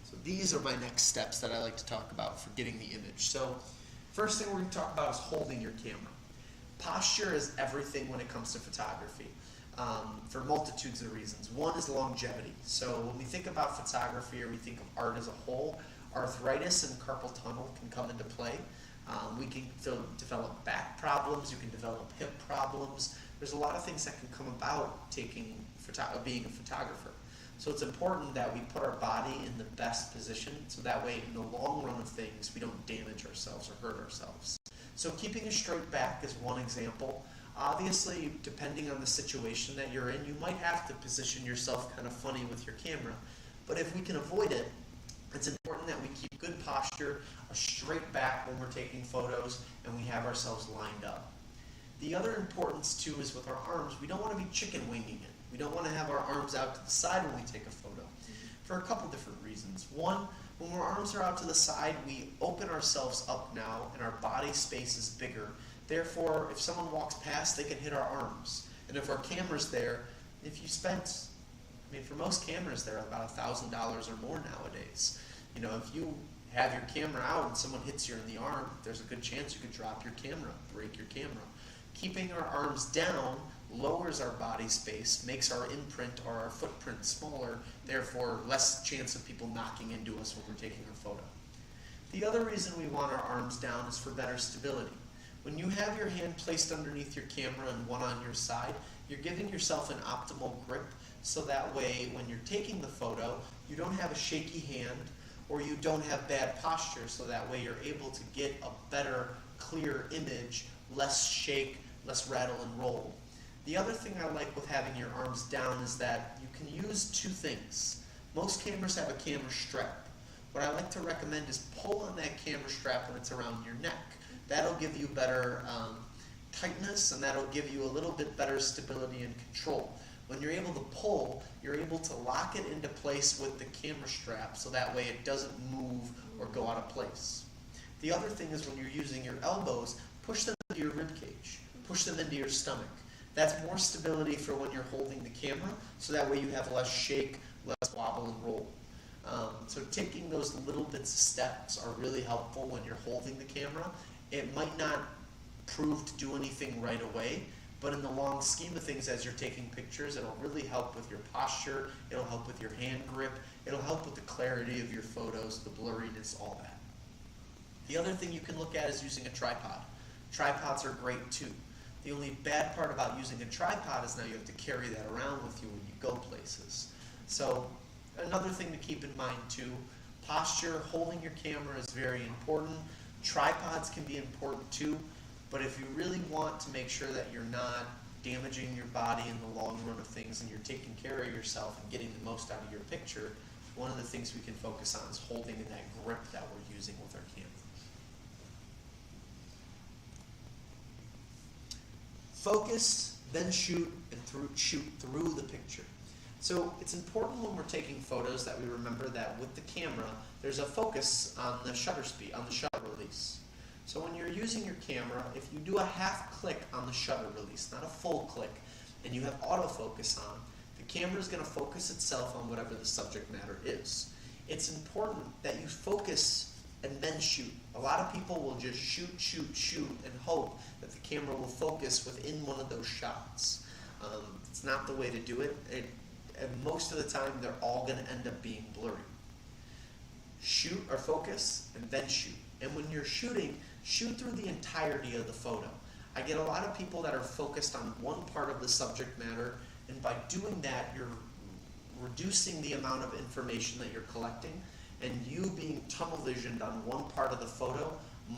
So these are my next steps that I like to talk about for getting the image. So first thing we're going to talk about is holding your camera. Posture is everything when it comes to photography for multitudes of reasons. One is longevity. So when we think about photography or we think of art as a whole, arthritis and carpal tunnel can come into play. We can develop back problems, you can develop hip problems. There's a lot of things that can come about being a photographer. So it's important that we put our body in the best position, so that way in the long run of things, we don't damage ourselves or hurt ourselves. So keeping a straight back is one example. Obviously, depending on the situation that you're in, you might have to position yourself kind of funny with your camera. But if we can avoid it, it's important that we keep good posture, a straight back when we're taking photos, and we have ourselves lined up. The other importance too is with our arms, we don't want to be chicken winging it. We don't want to have our arms out to the side when we take a photo for a couple different reasons. One, when our arms are out to the side, we open ourselves up now and our body space is bigger. Therefore, if someone walks past, they can hit our arms. And if our camera's there, if you spent, for most cameras they're about $1,000 or more nowadays. If you have your camera out and someone hits you in the arm, there's a good chance you could drop your camera, break your camera. Keeping our arms down lowers our body space, makes our imprint or our footprint smaller, therefore less chance of people knocking into us when we're taking our photo. The other reason we want our arms down is for better stability. When you have your hand placed underneath your camera and one on your side, you're giving yourself an optimal grip, so that way when you're taking the photo, you don't have a shaky hand or you don't have bad posture, so that way you're able to get a better, clear image, less shake, less rattle and roll. The other thing I like with having your arms down is that you can use two things. Most cameras have a camera strap. What I like to recommend is pull on that camera strap when it's around your neck. That'll give you better tightness, and that'll give you a little bit better stability and control. When you're able to pull, you're able to lock it into place with the camera strap, so that way it doesn't move or go out of place. The other thing is when you're using your elbows, push them into your rib cage, push them into your stomach. That's more stability for when you're holding the camera, so that way you have less shake, less wobble and roll. So taking those little bits of steps are really helpful when you're holding the camera. It might not prove to do anything right away, but in the long scheme of things, as you're taking pictures, it'll really help with your posture, it'll help with your hand grip, it'll help with the clarity of your photos, the blurriness, all that. The other thing you can look at is using a tripod. Tripods are great too. The only bad part about using a tripod is now you have to carry that around with you when you go places. So another thing to keep in mind too, posture, holding your camera is very important. Tripods can be important too, but if you really want to make sure that you're not damaging your body in the long run of things and you're taking care of yourself and getting the most out of your picture, one of the things we can focus on is holding in that grip that we're using with our camera. Focus, then shoot, and shoot through the picture. So it's important when we're taking photos that we remember that with the camera, there's a focus on the shutter speed, on the shutter release. So when you're using your camera, if you do a half click on the shutter release, not a full click, and you have autofocus on, the camera is going to focus itself on whatever the subject matter is. It's important that you focus and then shoot. A lot of people will just shoot, and hope that the camera will focus within one of those shots. It's not the way to do it. And most of the time, they're all going to end up being blurry. Shoot or focus, and then shoot. And when you're shooting, shoot through the entirety of the photo. I get a lot of people that are focused on one part of the subject matter, and by doing that, you're reducing the amount of information that you're collecting, and you being tunnel visioned on one part of the photo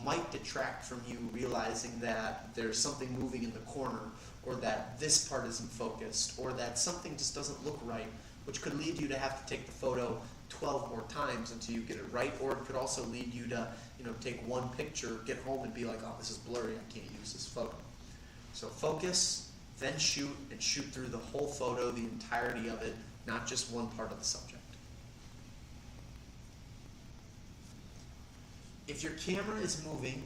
might detract from you realizing that there's something moving in the corner, or that this part isn't focused, or that something just doesn't look right, which could lead you to have to take the photo 12 more times until you get it right, or it could also lead you to take one picture, get home and be like, oh, this is blurry, I can't use this photo. So focus, then shoot, and shoot through the whole photo, the entirety of it, not just one part of the subject. If your camera is moving,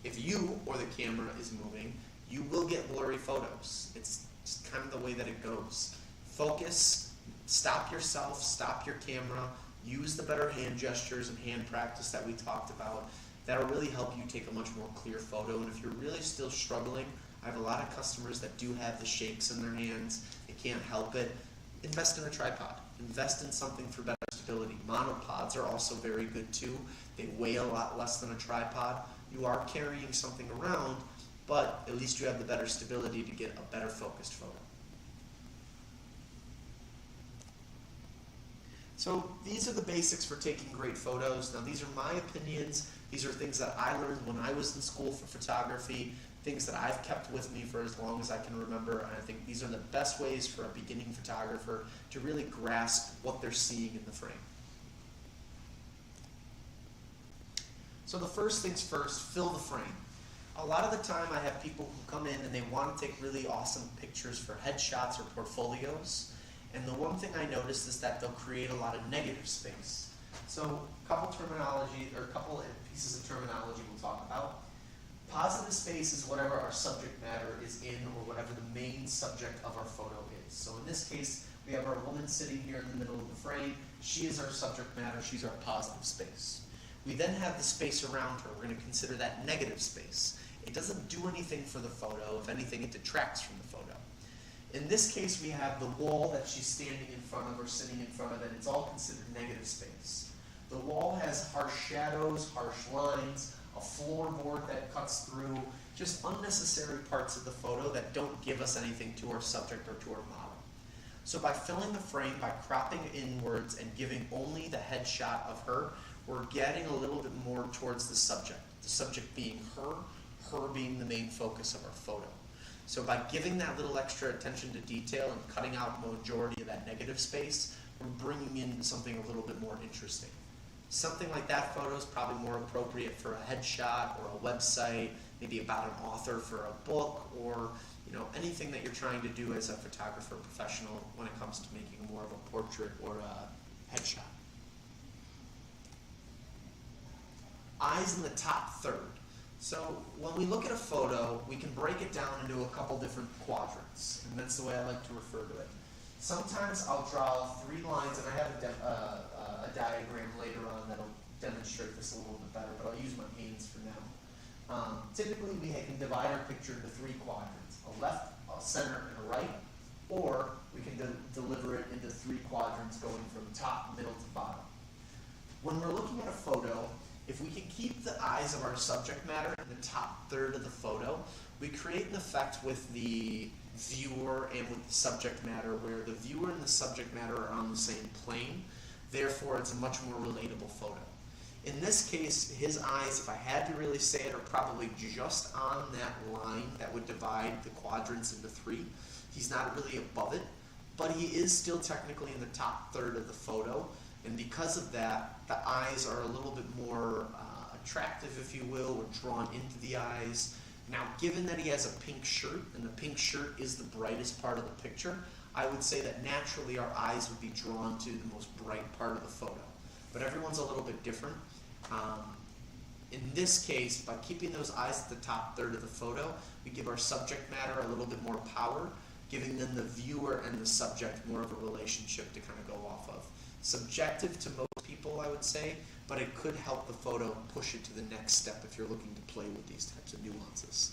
if you or the camera is moving, you will get blurry photos. It's just kind of the way that it goes. Focus, stop yourself, stop your camera, use the better hand gestures and hand practice that we talked about. That'll really help you take a much more clear photo. And if you're really still struggling, I have a lot of customers that do have the shakes in their hands, they can't help it. Invest in a tripod. Invest in something for better stability. Monopods are also very good too. They weigh a lot less than a tripod, You are carrying something around, but at least you have the better stability to get a better focused photo. So these are the basics for taking great photos. Now these are my opinions. These are things that I learned when I was in school for photography, things that I've kept with me for as long as I can remember, and I think these are the best ways for a beginning photographer to really grasp what they're seeing in the frame. So the first things first, fill the frame. A lot of the time I have people who come in and they want to take really awesome pictures for headshots or portfolios. And the one thing I noticed is that they'll create a lot of negative space. So a couple pieces of terminology we'll talk about. Positive space is whatever our subject matter is in, or whatever the main subject of our photo is. So in this case, we have our woman sitting here in the middle of the frame. She is our subject matter. She's our positive space. We then have the space around her. We're going to consider that negative space. It doesn't do anything for the photo. If anything, it detracts from the photo. In this case, we have the wall that she's standing in front of or sitting in front of, and it's all considered negative space. The wall has harsh shadows, harsh lines, a floorboard that cuts through, just unnecessary parts of the photo that don't give us anything to our subject or to our model. So by filling the frame, by cropping inwards and giving only the headshot of her, we're getting a little bit more towards the subject being her being the main focus of our photo. So by giving that little extra attention to detail and cutting out the majority of that negative space, we're bringing in something a little bit more interesting. Something like that photo is probably more appropriate for a headshot or a website, maybe about an author for a book, or anything that you're trying to do as a photographer professional when it comes to making more of a portrait or a headshot. Eyes in the top third. So when we look at a photo, we can break it down into a couple different quadrants, and that's the way I like to refer to it. Sometimes I'll draw 3 lines, and I have a diagram later on that'll demonstrate this a little bit better, but I'll use my hands for now. Typically, we can divide our picture into 3 quadrants: a left, a center, and a right, or we can deliver it into 3 quadrants going from top, middle, to bottom. When we're looking at a photo, if we can keep the eyes of our subject matter in the top third of the photo, we create an effect with the viewer and with the subject matter where the viewer and the subject matter are on the same plane. Therefore, it's a much more relatable photo. In this case, his eyes, if I had to really say it, are probably just on that line that would divide the quadrants into 3. He's not really above it, but he is still technically in the top third of the photo. And because of that, the eyes are a little bit more attractive, if you will. We're drawn into the eyes. Now, given that he has a pink shirt, and the pink shirt is the brightest part of the picture, I would say that naturally our eyes would be drawn to the most bright part of the photo. But everyone's a little bit different. In this case, by keeping those eyes at the top third of the photo, we give our subject matter a little bit more power, giving then the viewer and the subject more of a relationship to kind of go off of. Subjective to most people, I would say, but it could help the photo push it to the next step if you're looking to play with these types of nuances.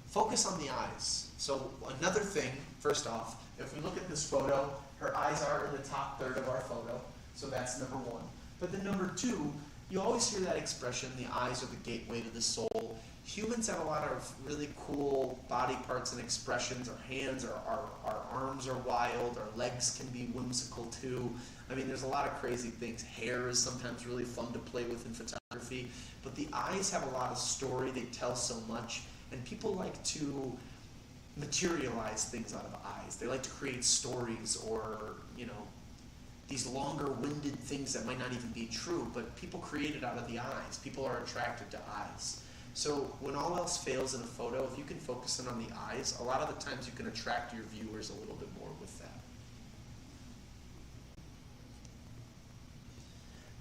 Focus on the eyes. So another thing, first off, if we look at this photo, her eyes are in the top third of our photo, so that's number 1. But then number 2, you always hear that expression, the eyes are the gateway to the soul. Humans have a lot of really cool body parts and expressions. Our hands, our arms are wild, our legs can be whimsical too. I mean, there's a lot of crazy things. Hair is sometimes really fun to play with in photography, but the eyes have a lot of story. They tell so much, and people like to materialize things out of eyes. They like to create stories or, these longer-winded things that might not even be true, but people create it out of the eyes. People are attracted to eyes. So when all else fails in a photo, if you can focus in on the eyes, a lot of the times you can attract your viewers a little bit more with that.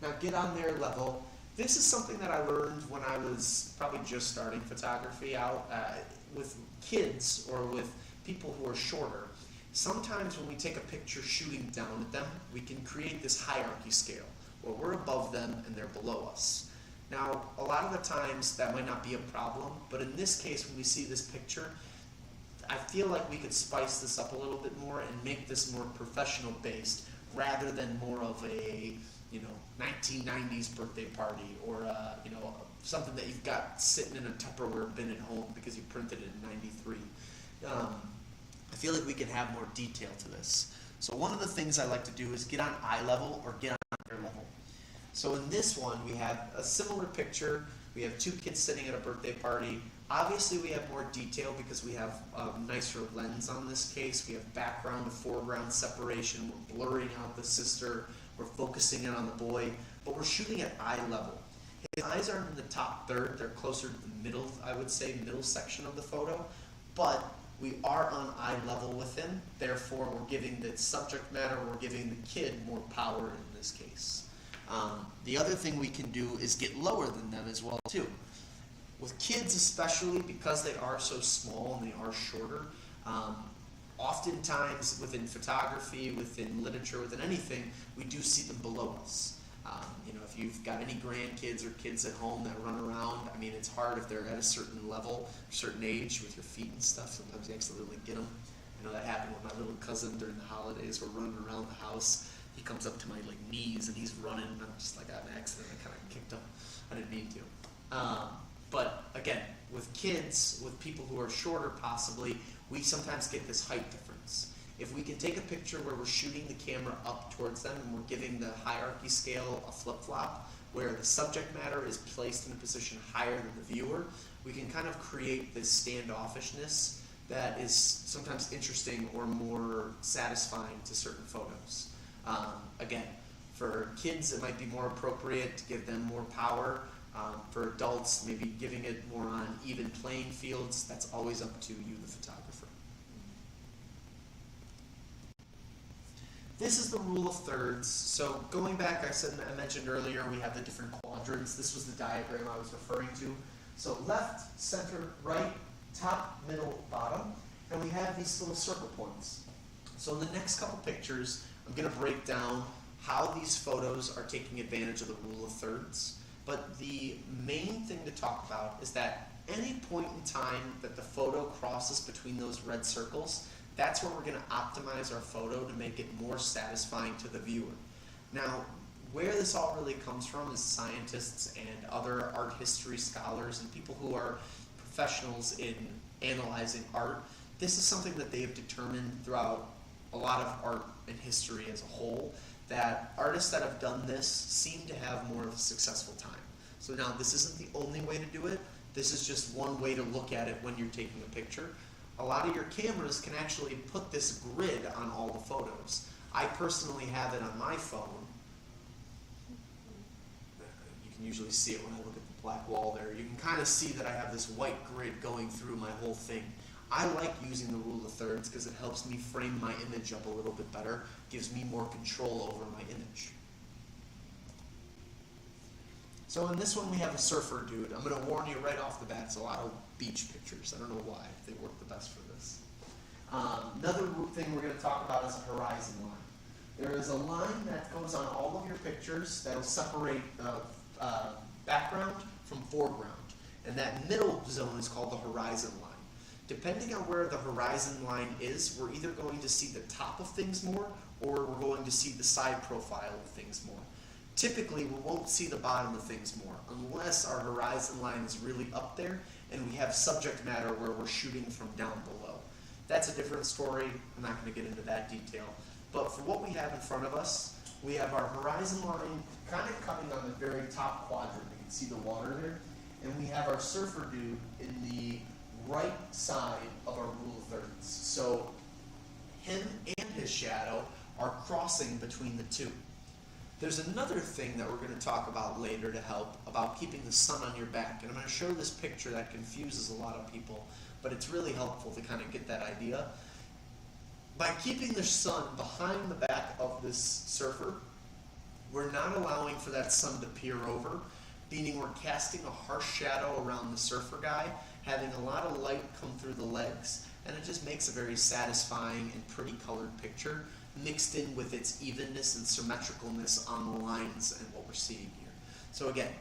Now get on their level. This is something that I learned when I was probably just starting photography out with kids or with people who are shorter. Sometimes when we take a picture shooting down at them, we can create this hierarchy scale where we're above them and they're below us. Now, a lot of the times that might not be a problem, but in this case, when we see this picture, I feel like we could spice this up a little bit more and make this more professional based rather than more of a you know, 1990s birthday party, or you know, something that you've got sitting in a Tupperware bin at home because you printed it in '93. I feel like we can have more detail to this. So one of the things I like to do is get on eye level or get on ear level. So in this one, we have a similar picture. We have two kids sitting at a birthday party. Obviously, we have more detail because we have a nicer lens on this case. We have background to foreground separation. We're blurring out the sister. We're focusing in on the boy. But we're shooting at eye level. His eyes aren't in the top third. They're closer to the middle, I would say, middle section of the photo. But we are on eye level with him. Therefore, we're giving the subject matter, we're giving the kid more power in this case. The other thing we can do is get lower than them as well, too. With kids especially, because they are so small and they are shorter, oftentimes within photography, within literature, within anything, we do see them below us. You know, if you've got any grandkids or kids at home that run around, I mean, it's hard if they're at a certain level, a certain age with your feet and stuff. Sometimes you accidentally get them. I know that happened with my little cousin during the holidays. We're running around the house. He comes up to my like knees and he's running, and I'm just like, I have an accident. I kind of kicked him. I didn't mean to. But again, with kids, with people who are shorter possibly, we sometimes get this height difference. If we can take a picture where we're shooting the camera up towards them and we're giving the hierarchy scale a flip-flop, where the subject matter is placed in a position higher than the viewer, we can kind of create this standoffishness that is sometimes interesting or more satisfying to certain photos. Again, for kids it might be more appropriate to give them more power. For adults, maybe giving it more on even playing fields. That's always up to you, the photographer. This is the rule of thirds. So going back, I mentioned earlier, we have the different quadrants. This was the diagram I was referring to. So left, center, right, top, middle, bottom. And we have these little circle points. So in the next couple pictures, I'm going to break down how these photos are taking advantage of the rule of thirds. But the main thing to talk about is that any point in time that the photo crosses between those red circles, that's where we're going to optimize our photo to make it more satisfying to the viewer. Now, where this all really comes from is scientists and other art history scholars and people who are professionals in analyzing art. This is something that they have determined throughout a lot of art and history as a whole, that artists that have done this seem to have more of a successful time. So now, this isn't the only way to do it. This is just one way to look at it when you're taking a picture. A lot of your cameras can actually put this grid on all the photos. I personally have it on my phone. You can usually see it when I look at the black wall there. You can kind of see that I have this white grid going through my whole thing. I like using the rule of thirds because it helps me frame my image up a little bit better, gives me more control over my image. So in this one we have a surfer dude. I'm going to warn you right off the bat, it's a lot of beach pictures. I don't know why they work the best for this. Another thing we're going to talk about is a horizon line. There is a line that goes on all of your pictures that will separate background from foreground. And that middle zone is called the horizon line. Depending on where the horizon line is, we're either going to see the top of things more, or we're going to see the side profile of things more. Typically, we won't see the bottom of things more, unless our horizon line is really up there, and we have subject matter where we're shooting from down below. That's a different story. I'm not going to get into that detail. But for what we have in front of us, we have our horizon line kind of coming on the very top quadrant. You can see the water there. And we have our surfer dude in the right side of our rule of thirds. So him and his shadow are crossing between the two. There's another thing that we're going to talk about later to help about keeping the sun on your back. And I'm going to show this picture that confuses a lot of people, but it's really helpful to kind of get that idea. By keeping the sun behind the back of this surfer, we're not allowing for that sun to peer over, meaning we're casting a harsh shadow around the surfer guy, having a lot of light come through the legs, and it just makes a very satisfying and pretty colored picture, mixed in with its evenness and symmetricalness on the lines and what we're seeing here. So again,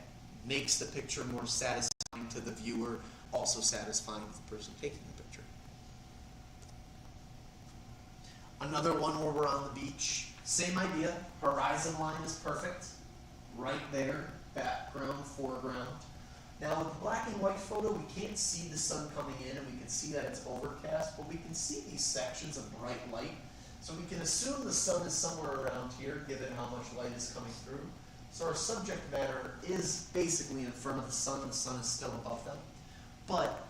makes the picture more satisfying to the viewer, also satisfying to the person taking the picture. Another one where we're on the beach, same idea, horizon line is perfect. right there, background, foreground. Now with the black and white photo, we can't see the sun coming in, and we can see that it's overcast, but we can see these sections of bright light. So we can assume the sun is somewhere around here, given how much light is coming through. So our subject matter is basically in front of the sun is still above them. But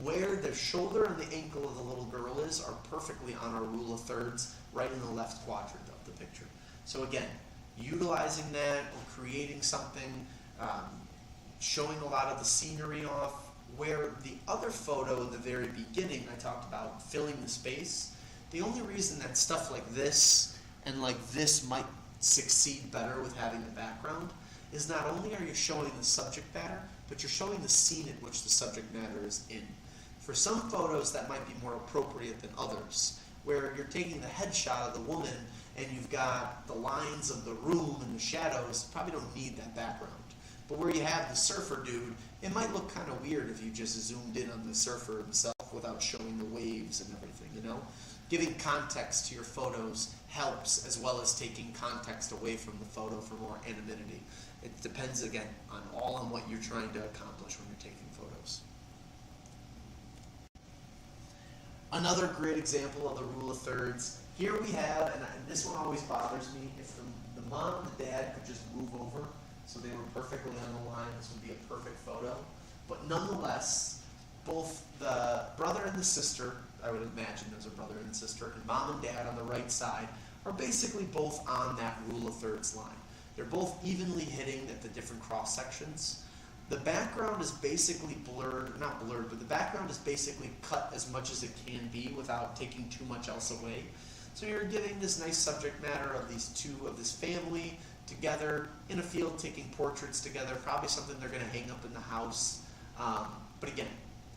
where the shoulder and the ankle of the little girl is are perfectly on our rule of thirds, right in the left quadrant of the picture. So again, utilizing that or creating something, showing a lot of the scenery off, where the other photo at the very beginning I talked about filling the space. The only reason that stuff like this and like this might succeed better with having the background is not only are you showing the subject matter, but you're showing the scene in which the subject matter is in. For some photos that might be more appropriate than others, where you're taking the headshot of the woman and you've got the lines of the room and the shadows, probably don't need that background. But where you have the surfer dude, it might look kind of weird if you just zoomed in on the surfer himself without showing the waves and everything, you know? Giving context to your photos helps, as well as taking context away from the photo for more anonymity. It depends, again, on what you're trying to accomplish when you're taking photos. Another great example of the rule of thirds. Here we have, and this one always bothers me, if the mom and the dad could just move over so they were perfectly on the line, this would be a perfect photo. But nonetheless, both the brother and the sister, I would imagine there's a brother and sister, and mom and dad on the right side are basically both on that rule of thirds line. They're both evenly hitting at the different cross sections. The background is basically blurred, not blurred, but the background is basically cut as much as it can be without taking too much else away. So you're getting this nice subject matter of these two, of this family together in a field taking portraits together, probably something they're going to hang up in the house. But again,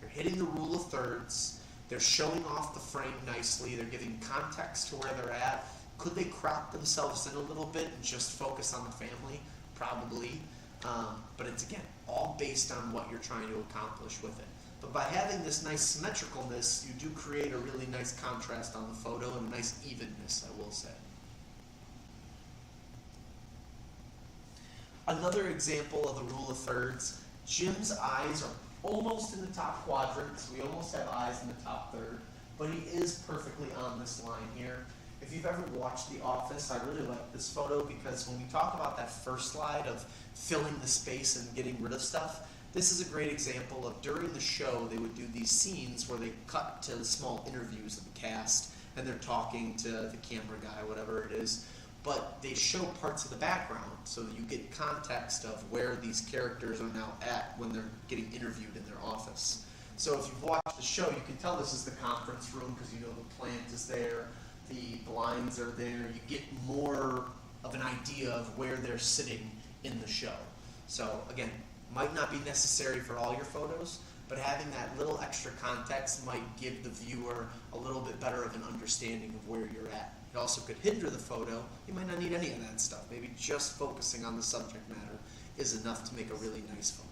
they're hitting the rule of thirds. They're showing off the frame nicely. They're giving context to where they're at. Could they crop themselves in a little bit and just focus on the family? Probably. But it's, again, all based on what you're trying to accomplish with it. But by having this nice symmetricalness, you do create a really nice contrast on the photo and a nice evenness, I will say. Another example of the rule of thirds, Jim's eyes are almost in the top quadrant, so we almost have eyes in the top third, but he is perfectly on this line here. If you've ever watched The Office, I really like this photo because when we talk about that first slide of filling the space and getting rid of stuff, this is a great example of during the show they would do these scenes where they cut to the small interviews of the cast and they're talking to the camera guy, whatever it is, but they show parts of the background so that you get context of where these characters are now at when they're getting interviewed in their office. So if you've watched the show, you can tell this is the conference room because you know the plant is there, the blinds are there, you get more of an idea of where they're sitting in the show. So again, might not be necessary for all your photos, but having that little extra context might give the viewer a little bit better of an understanding of where you're at. It also could hinder the photo. You might not need any of that stuff. Maybe just focusing on the subject matter is enough to make a really nice photo.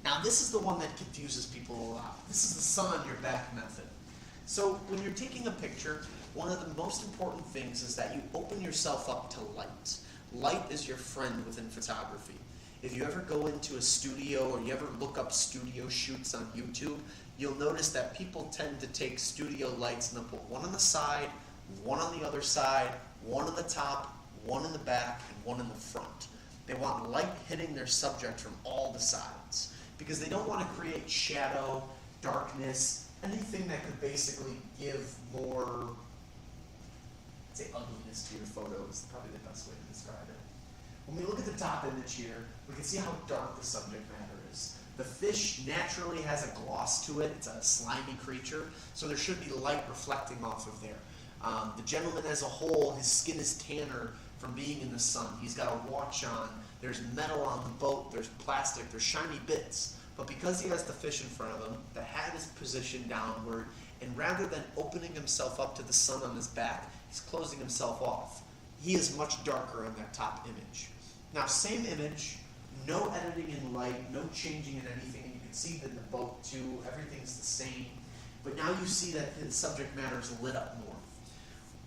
Now this is the one that confuses people a lot. This is the sun on your back method. So when you're taking a picture, one of the most important things is that you open yourself up to light. Light is your friend within photography. If you ever go into a studio or you ever look up studio shoots on YouTube, you'll notice that people tend to take studio lights and they'll put one on the side, one on the other side, one on the top, one in the back, and one in the front. They want light hitting their subject from all the sides because they don't want to create shadow, darkness, anything that could basically give more, I'd say, ugliness to your photo is probably the best way to describe it. When we look at the top image here, we can see how dark the subject matter is. The fish naturally has a gloss to it. It's a slimy creature, so there should be light reflecting off of there. The gentleman as a whole, his skin is tanner from being in the sun. He's got a watch on. There's metal on the boat. There's plastic. There's shiny bits. But because he has the fish in front of him, the hat is positioned downward, and rather than opening himself up to the sun on his back, he's closing himself off. He is much darker on that top image. Now, same image, no editing in light, no changing in anything. And you can see that in the boat too, everything's the same. But now you see that the subject matter is lit up more.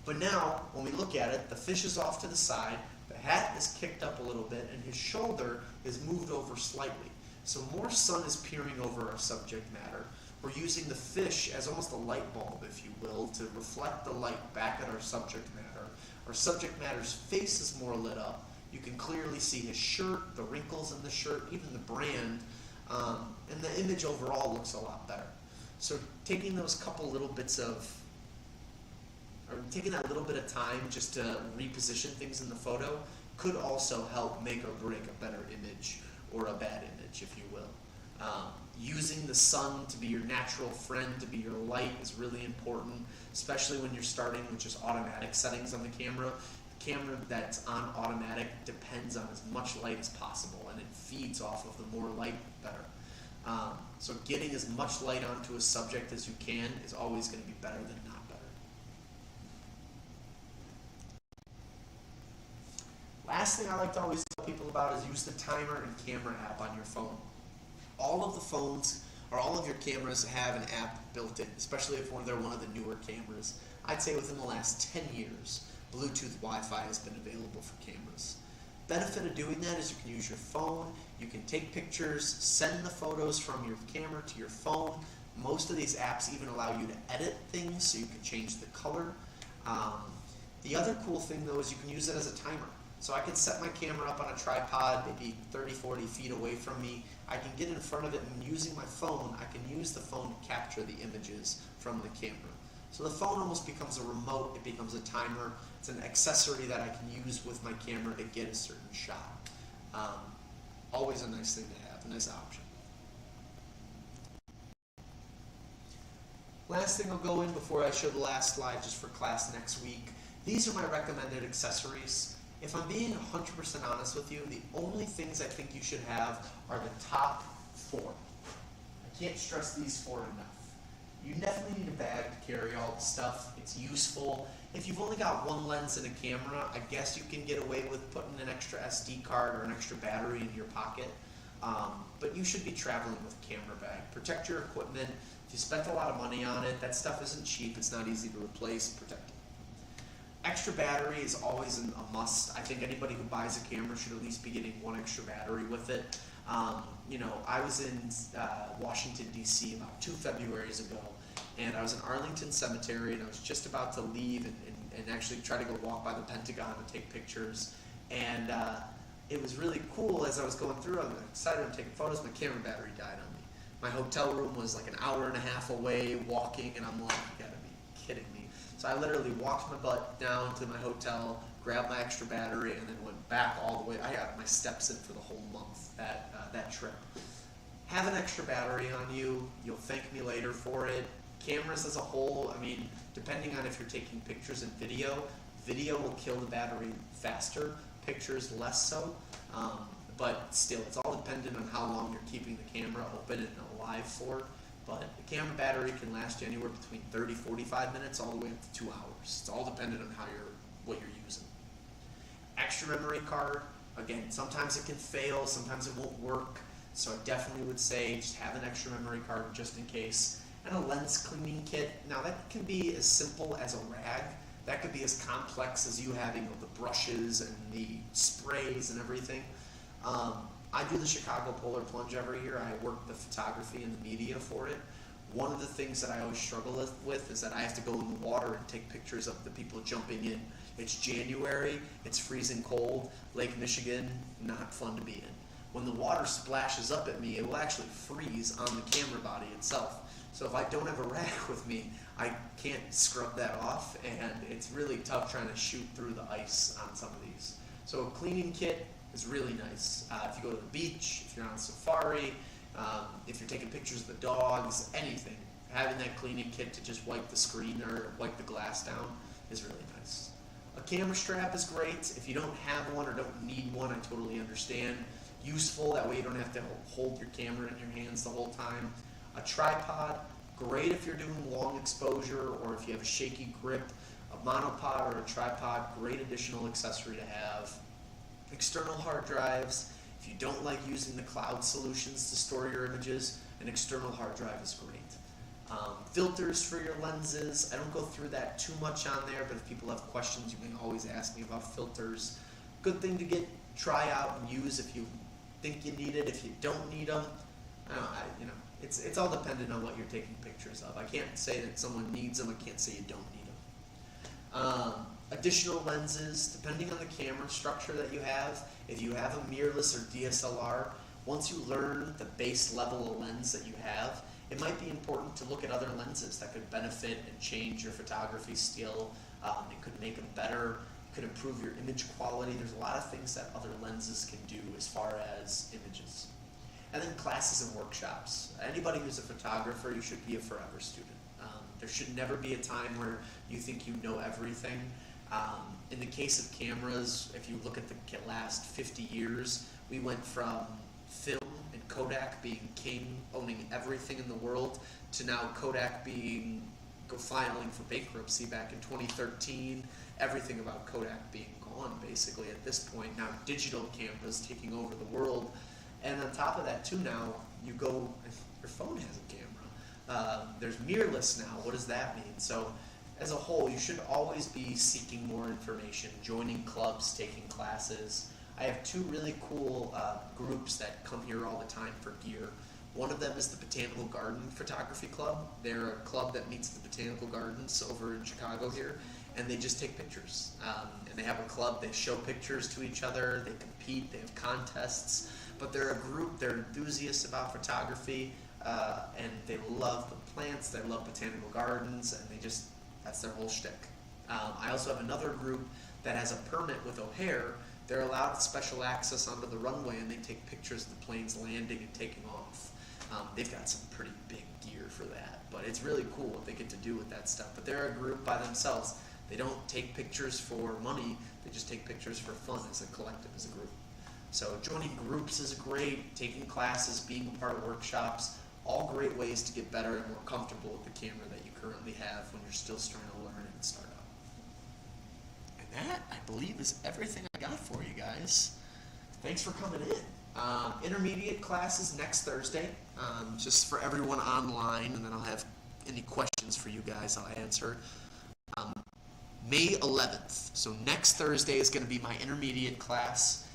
But now, when we look at it, the fish is off to the side, the hat is kicked up a little bit, and his shoulder is moved over slightly. So more sun is peering over our subject matter. We're using the fish as almost a light bulb, if you will, to reflect the light back at our subject matter. Our subject matter's face is more lit up. You can clearly see his shirt, the wrinkles in the shirt, even the brand, and the image overall looks a lot better. So taking those couple little bits of, or taking that little bit of time just to reposition things in the photo could also help make or break a better image or a bad image, if you will. Using the sun to be your natural friend, to be your light, is really important, especially when you're starting with just automatic settings on the camera. The camera that's on automatic depends on as much light as possible, and it feeds off of the more light, the better. So getting as much light onto a subject as you can is always going to be better than not better. Last thing I like to always tell people about is use the timer and camera app on your phone. All of the phones or all of your cameras have an app built in, especially if they're one of the newer cameras. I'd say within the last 10 years, Bluetooth Wi-Fi has been available for cameras. Benefit of doing that is you can use your phone, you can take pictures, send the photos from your camera to your phone. Most of these apps even allow you to edit things, so you can change the color. The other cool thing though is you can use it as a timer. So I can set my camera up on a tripod, maybe 30, 40 feet away from me. I can get in front of it, and using my phone, I can use the phone to capture the images from the camera. So the phone almost becomes a remote, it becomes a timer. It's an accessory that I can use with my camera to get a certain shot. Always a nice thing to have, a nice option. Last thing I'll go in before I show the last slide just for class next week. These are my recommended accessories. If I'm being 100% honest with you, the only things I think you should have are the top 4. I can't stress these 4 enough. You definitely need a bag to carry all the stuff. It's useful. If you've only got one lens and a camera, I guess you can get away with putting an extra SD card or an extra battery in your pocket. But you should be traveling with a camera bag. Protect your equipment. If you spent a lot of money on it, that stuff isn't cheap. It's not easy to replace. Protect it. Extra battery is always a must. I think anybody who buys a camera should at least be getting one extra battery with it. I was in Washington, D.C. about 2 Februaries ago, and I was in Arlington Cemetery, and I was just about to leave and actually try to go walk by the Pentagon and take pictures. And it was really cool. As I was going through, I was excited to take photos. My camera battery died on me. My hotel room was like an hour and a half away walking, and I'm like, you gotta be kidding me. So I literally walked my butt down to my hotel, grabbed my extra battery, and then went back all the way. I got my steps in for the whole month that trip. Have an extra battery on you. You'll thank me later for it. Cameras as a whole, I mean, depending on if you're taking pictures and video will kill the battery faster, pictures less so. But still, it's all dependent on how long you're keeping the camera open and alive for. But the camera battery can last you anywhere between 30, 45 minutes all the way up to 2 hours. It's all dependent on what you're using. Extra memory card, again, sometimes it can fail, sometimes it won't work. So I definitely would say just have an extra memory card just in case. And a lens cleaning kit. Now that can be as simple as a rag. That could be as complex as you having the brushes and the sprays and everything. I do the Chicago Polar Plunge every year. I work the photography and the media for it. One of the things that I always struggle with is that I have to go in the water and take pictures of the people jumping in. It's January, it's freezing cold, Lake Michigan, not fun to be in. When the water splashes up at me, it will actually freeze on the camera body itself. So if I don't have a rag with me, I can't scrub that off, and it's really tough trying to shoot through the ice on some of these. So a cleaning kit is really nice. If you go to the beach, if you're on safari, if you're taking pictures of the dogs, anything, having that cleaning kit to just wipe the screen or wipe the glass down is really nice. A camera strap is great. If you don't have one or don't need one, I totally understand. Useful, that way you don't have to hold your camera in your hands the whole time. A tripod, great if you're doing long exposure or if you have a shaky grip. A monopod or a tripod, great additional accessory to have. External hard drives, if you don't like using the cloud solutions to store your images, an external hard drive is great. Filters for your lenses. I don't go through that too much on there, but if people have questions, you can always ask me about filters. Good thing to try out and use if you think you need it. If you don't need them, it's all dependent on what you're taking pictures of. I can't say that someone needs them. I can't say you don't need them. Additional lenses, depending on the camera structure that you have. If you have a mirrorless or DSLR, once you learn the base level of lens that you have, it might be important to look at other lenses that could benefit and change your photography skill. It could make them better, could improve your image quality. There's a lot of things that other lenses can do as far as images. And then classes and workshops. Anybody who's a photographer, you should be a forever student. There should never be a time where you think you know everything. In the case of cameras, if you look at the last 50 years, we went from film and Kodak being king, owning everything in the world, to now Kodak filing for bankruptcy back in 2013. Everything about Kodak being gone basically at this point. Now digital cameras taking over the world. And on top of that too, now your phone has a camera. There's mirrorless now. What does that mean? So as a whole, you should always be seeking more information, joining clubs, taking classes. I have two really cool groups that come here all the time for gear. One of them is the Botanical Garden Photography Club. They're a club that meets at the Botanical Gardens over in Chicago here, and they just take pictures. And they have a club, they show pictures to each other, they compete, they have contests, but they're a group, they're enthusiasts about photography, and they love the plants, they love botanical gardens, and that's their whole shtick. I also have another group that has a permit with O'Hare. They're allowed special access onto the runway, and they take pictures of the planes landing and taking off. They've got some pretty big gear for that, but it's really cool what they get to do with that stuff. But they're a group by themselves. They don't take pictures for money, they just take pictures for fun as a collective, as a group. So joining groups is great, taking classes, being a part of workshops, all great ways to get better and more comfortable with the camera that you currently have when you're still starting to learn and start out. And that, I believe, is everything I got for you guys. Thanks for coming in. Intermediate classes next Thursday, just for everyone online, and then I'll have any questions for you guys I'll answer. May 11th, so next Thursday is going to be my intermediate class.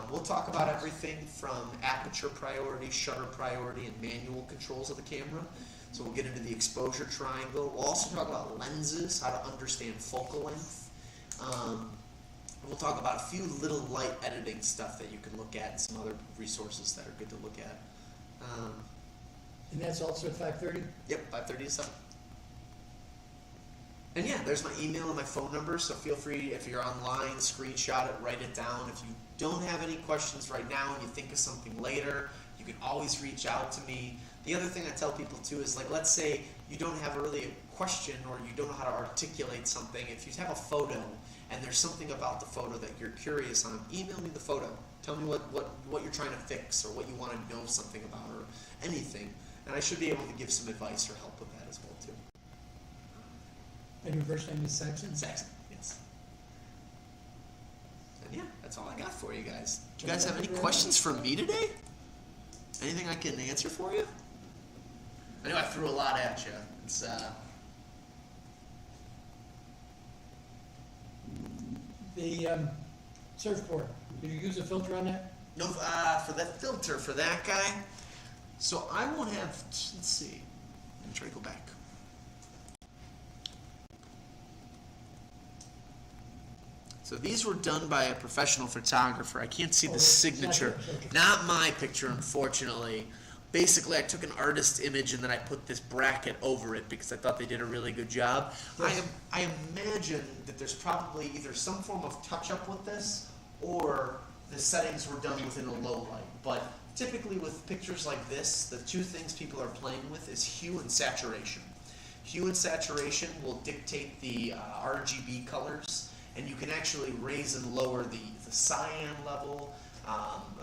We'll talk about everything from aperture priority, shutter priority, and manual controls of the camera. So we'll get into the exposure triangle. We'll also talk about lenses, how to understand focal length. We'll talk about a few little light editing stuff that you can look at and some other resources that are good to look at. And that's also at 5:30? Yep, 5:30 to 7. And yeah, there's my email and my phone number, so feel free, if you're online, screenshot it, write it down. If you don't have any questions right now and you think of something later, you can always reach out to me. The other thing I tell people too is, like, let's say you don't have really a question or you don't know how to articulate something. If you have a photo and there's something about the photo that you're curious on, email me the photo. Tell me what you're trying to fix or what you want to know something about or anything. And I should be able to give some advice or help with that as well too. And your first name is Saxon? Saxon, yes. And yeah, that's all I got for you guys. Do you guys have any questions for me today? Anything I can answer for you? I know I threw a lot at you. It's The surfboard, do you use a filter on that? No, for that filter, for that guy. So I won't have, let's see. Let me try to go back. So these were done by a professional photographer. I can't see the signature. Not my picture, unfortunately. Basically, I took an artist image and then I put this bracket over it because I thought they did a really good job. Yes. I imagine that there's probably either some form of touch-up with this or the settings were done within a low light. But typically with pictures like this, the two things people are playing with is hue and saturation. Hue and saturation will dictate the RGB colors. And you can actually raise and lower the cyan level,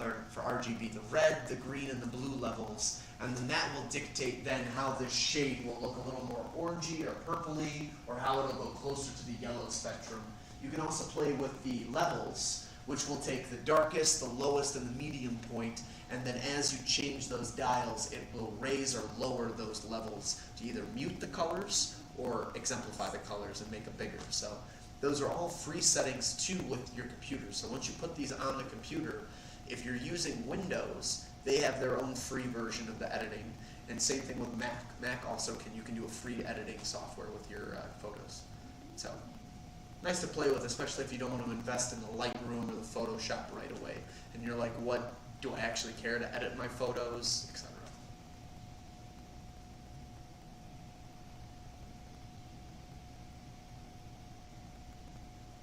or for RGB, the red, the green, and the blue levels. And then that will dictate then how this shade will look a little more orangey or purpley, or how it'll go closer to the yellow spectrum. You can also play with the levels, which will take the darkest, the lowest, and the medium point, and then as you change those dials, it will raise or lower those levels to either mute the colors or exemplify the colors and make it bigger. So those are all free settings too with your computer. So once you put these on the computer, if you're using Windows, they have their own free version of the editing. And same thing with Mac. Mac also you can do a free editing software with your photos. So nice to play with, especially if you don't want to invest in the Lightroom or the Photoshop right away. And you're like, what do I actually care to edit my photos, etc.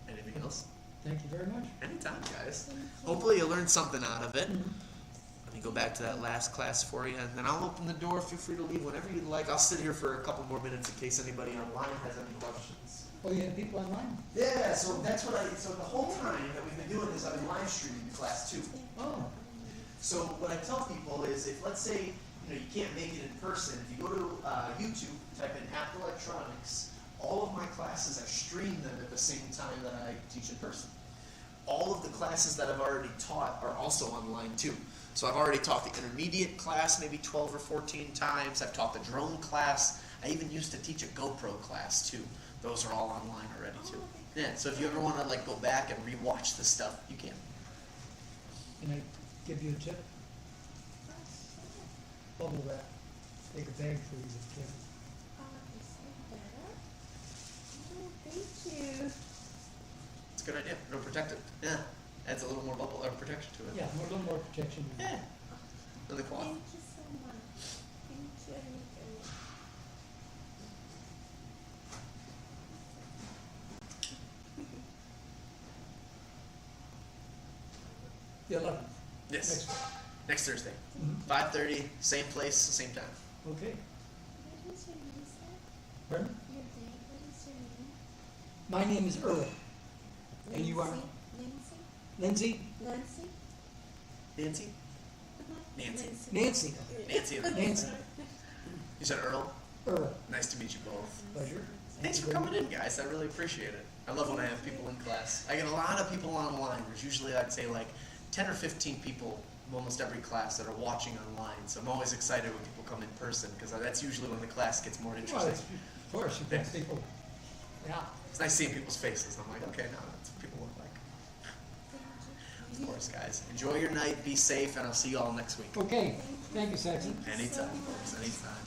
Anything else? Thank you very much. Anytime, guys. Hopefully you learned something out of it. Let me go back to that last class for you, and then I'll open the door. Feel free to leave whenever you'd like. I'll sit here for a couple more minutes in case anybody online has any questions. Oh, you have people online? Yeah, so that's what so the whole time that we've been doing is I've been live streaming class too. Oh, So what I tell people is if, let's say, you can't make it in person, if you go to YouTube, type in Apple Electronics, all of my classes, I stream them at the same time that I teach in person. All of the classes that I've already taught are also online too. So I've already taught the intermediate class maybe 12 or 14 times. I've taught the drone class. I even used to teach a GoPro class too. Those are all online already too. Yeah, so if you ever want to go back and rewatch the stuff, you can. can I give you a tip? Bubble wrap. Make a bag for you, Kim. Thank you. It's a good idea. It'll protect it. Yeah. Adds a little more bubble or protection to it. Yeah, a little more protection. Yeah. And the cloth. Thank you so much. Thank you. The 11th. Yes. Next Next Thursday. Mhm. 5:30, same place, same time. Okay. What is your name, sir? Pardon? Your name? What is your name? My name is Earl. And you are? Nancy? Lindsay? Nancy? Nancy? Nancy. Nancy. Nancy. Nancy. You said Earl? Earl. Nice to meet you both. Pleasure. Thanks for coming in, guys. I really appreciate it. I love when I have people in class. I get a lot of people online. There's usually, I'd say, 10 or 15 people in almost every class that are watching online. So I'm always excited when people come in person because that's usually when the class gets more Well, interesting. of course, you got people. Yeah. It's nice seeing people's faces. I'm like, okay, now that's what people look like. Of course, guys. Enjoy your night. Be safe, and I'll see you all next week. Okay. Thank you, Saxon. Anytime, folks. Anytime.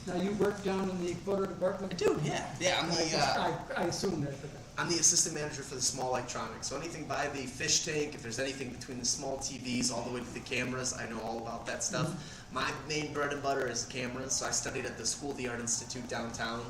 Now, you work down in the photo department? I do, yeah. Yeah, I assume that. I'm the assistant manager for the small electronics. So anything by the fish tank, if there's anything between the small TVs all the way to the cameras, I know all about that stuff. My main bread and butter is cameras. So I studied at the School of the Art Institute downtown.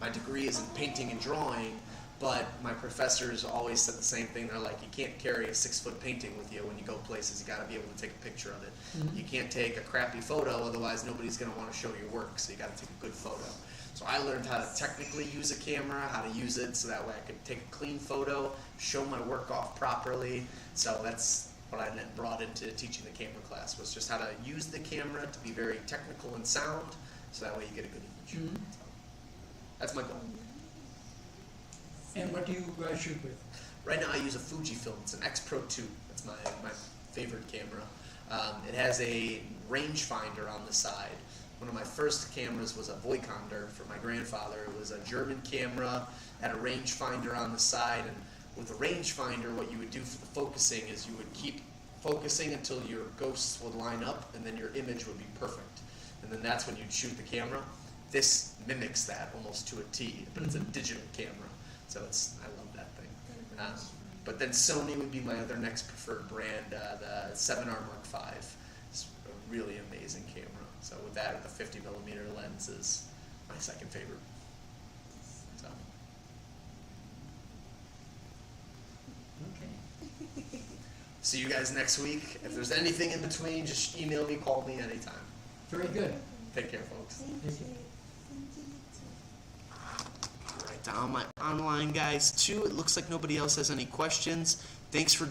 My degree is in painting and drawing, but my professors always said the same thing. They're like, you can't carry a 6-foot painting with you when you go places. You got to be able to take a picture of it. You can't take a crappy photo, otherwise nobody's going to want to show your work. So you got to take a good photo. So I learned how to technically use a camera, how to use it so that way I could take a clean photo, show my work off properly. So that's what I then brought into teaching the camera class, was just how to use the camera to be very technical and sound, so that way you get a good image. So that's my goal. And what do you shoot with? Right now I use a Fujifilm. It's an X Pro 2. That's my favorite camera. It has a rangefinder on the side. One of my first cameras was a Voigtlander for my grandfather. It was a German camera, had a rangefinder on the side, and with a rangefinder, what you would do for the focusing is you would keep focusing until your ghosts would line up, and then your image would be perfect. And then that's when you'd shoot the camera. This mimics that almost to a T, but it's a digital camera. So I love that thing. But then Sony would be my other next preferred brand, the 7R Mark V. It's a really amazing camera. So with that, the 50mm lens is my second favorite. So. Okay. See you guys next week. If there's anything in between, just email me, call me anytime. Very good. Take care, folks. Thank Thank you. you. Write down my online guys too. It looks like nobody else has any questions. Thanks for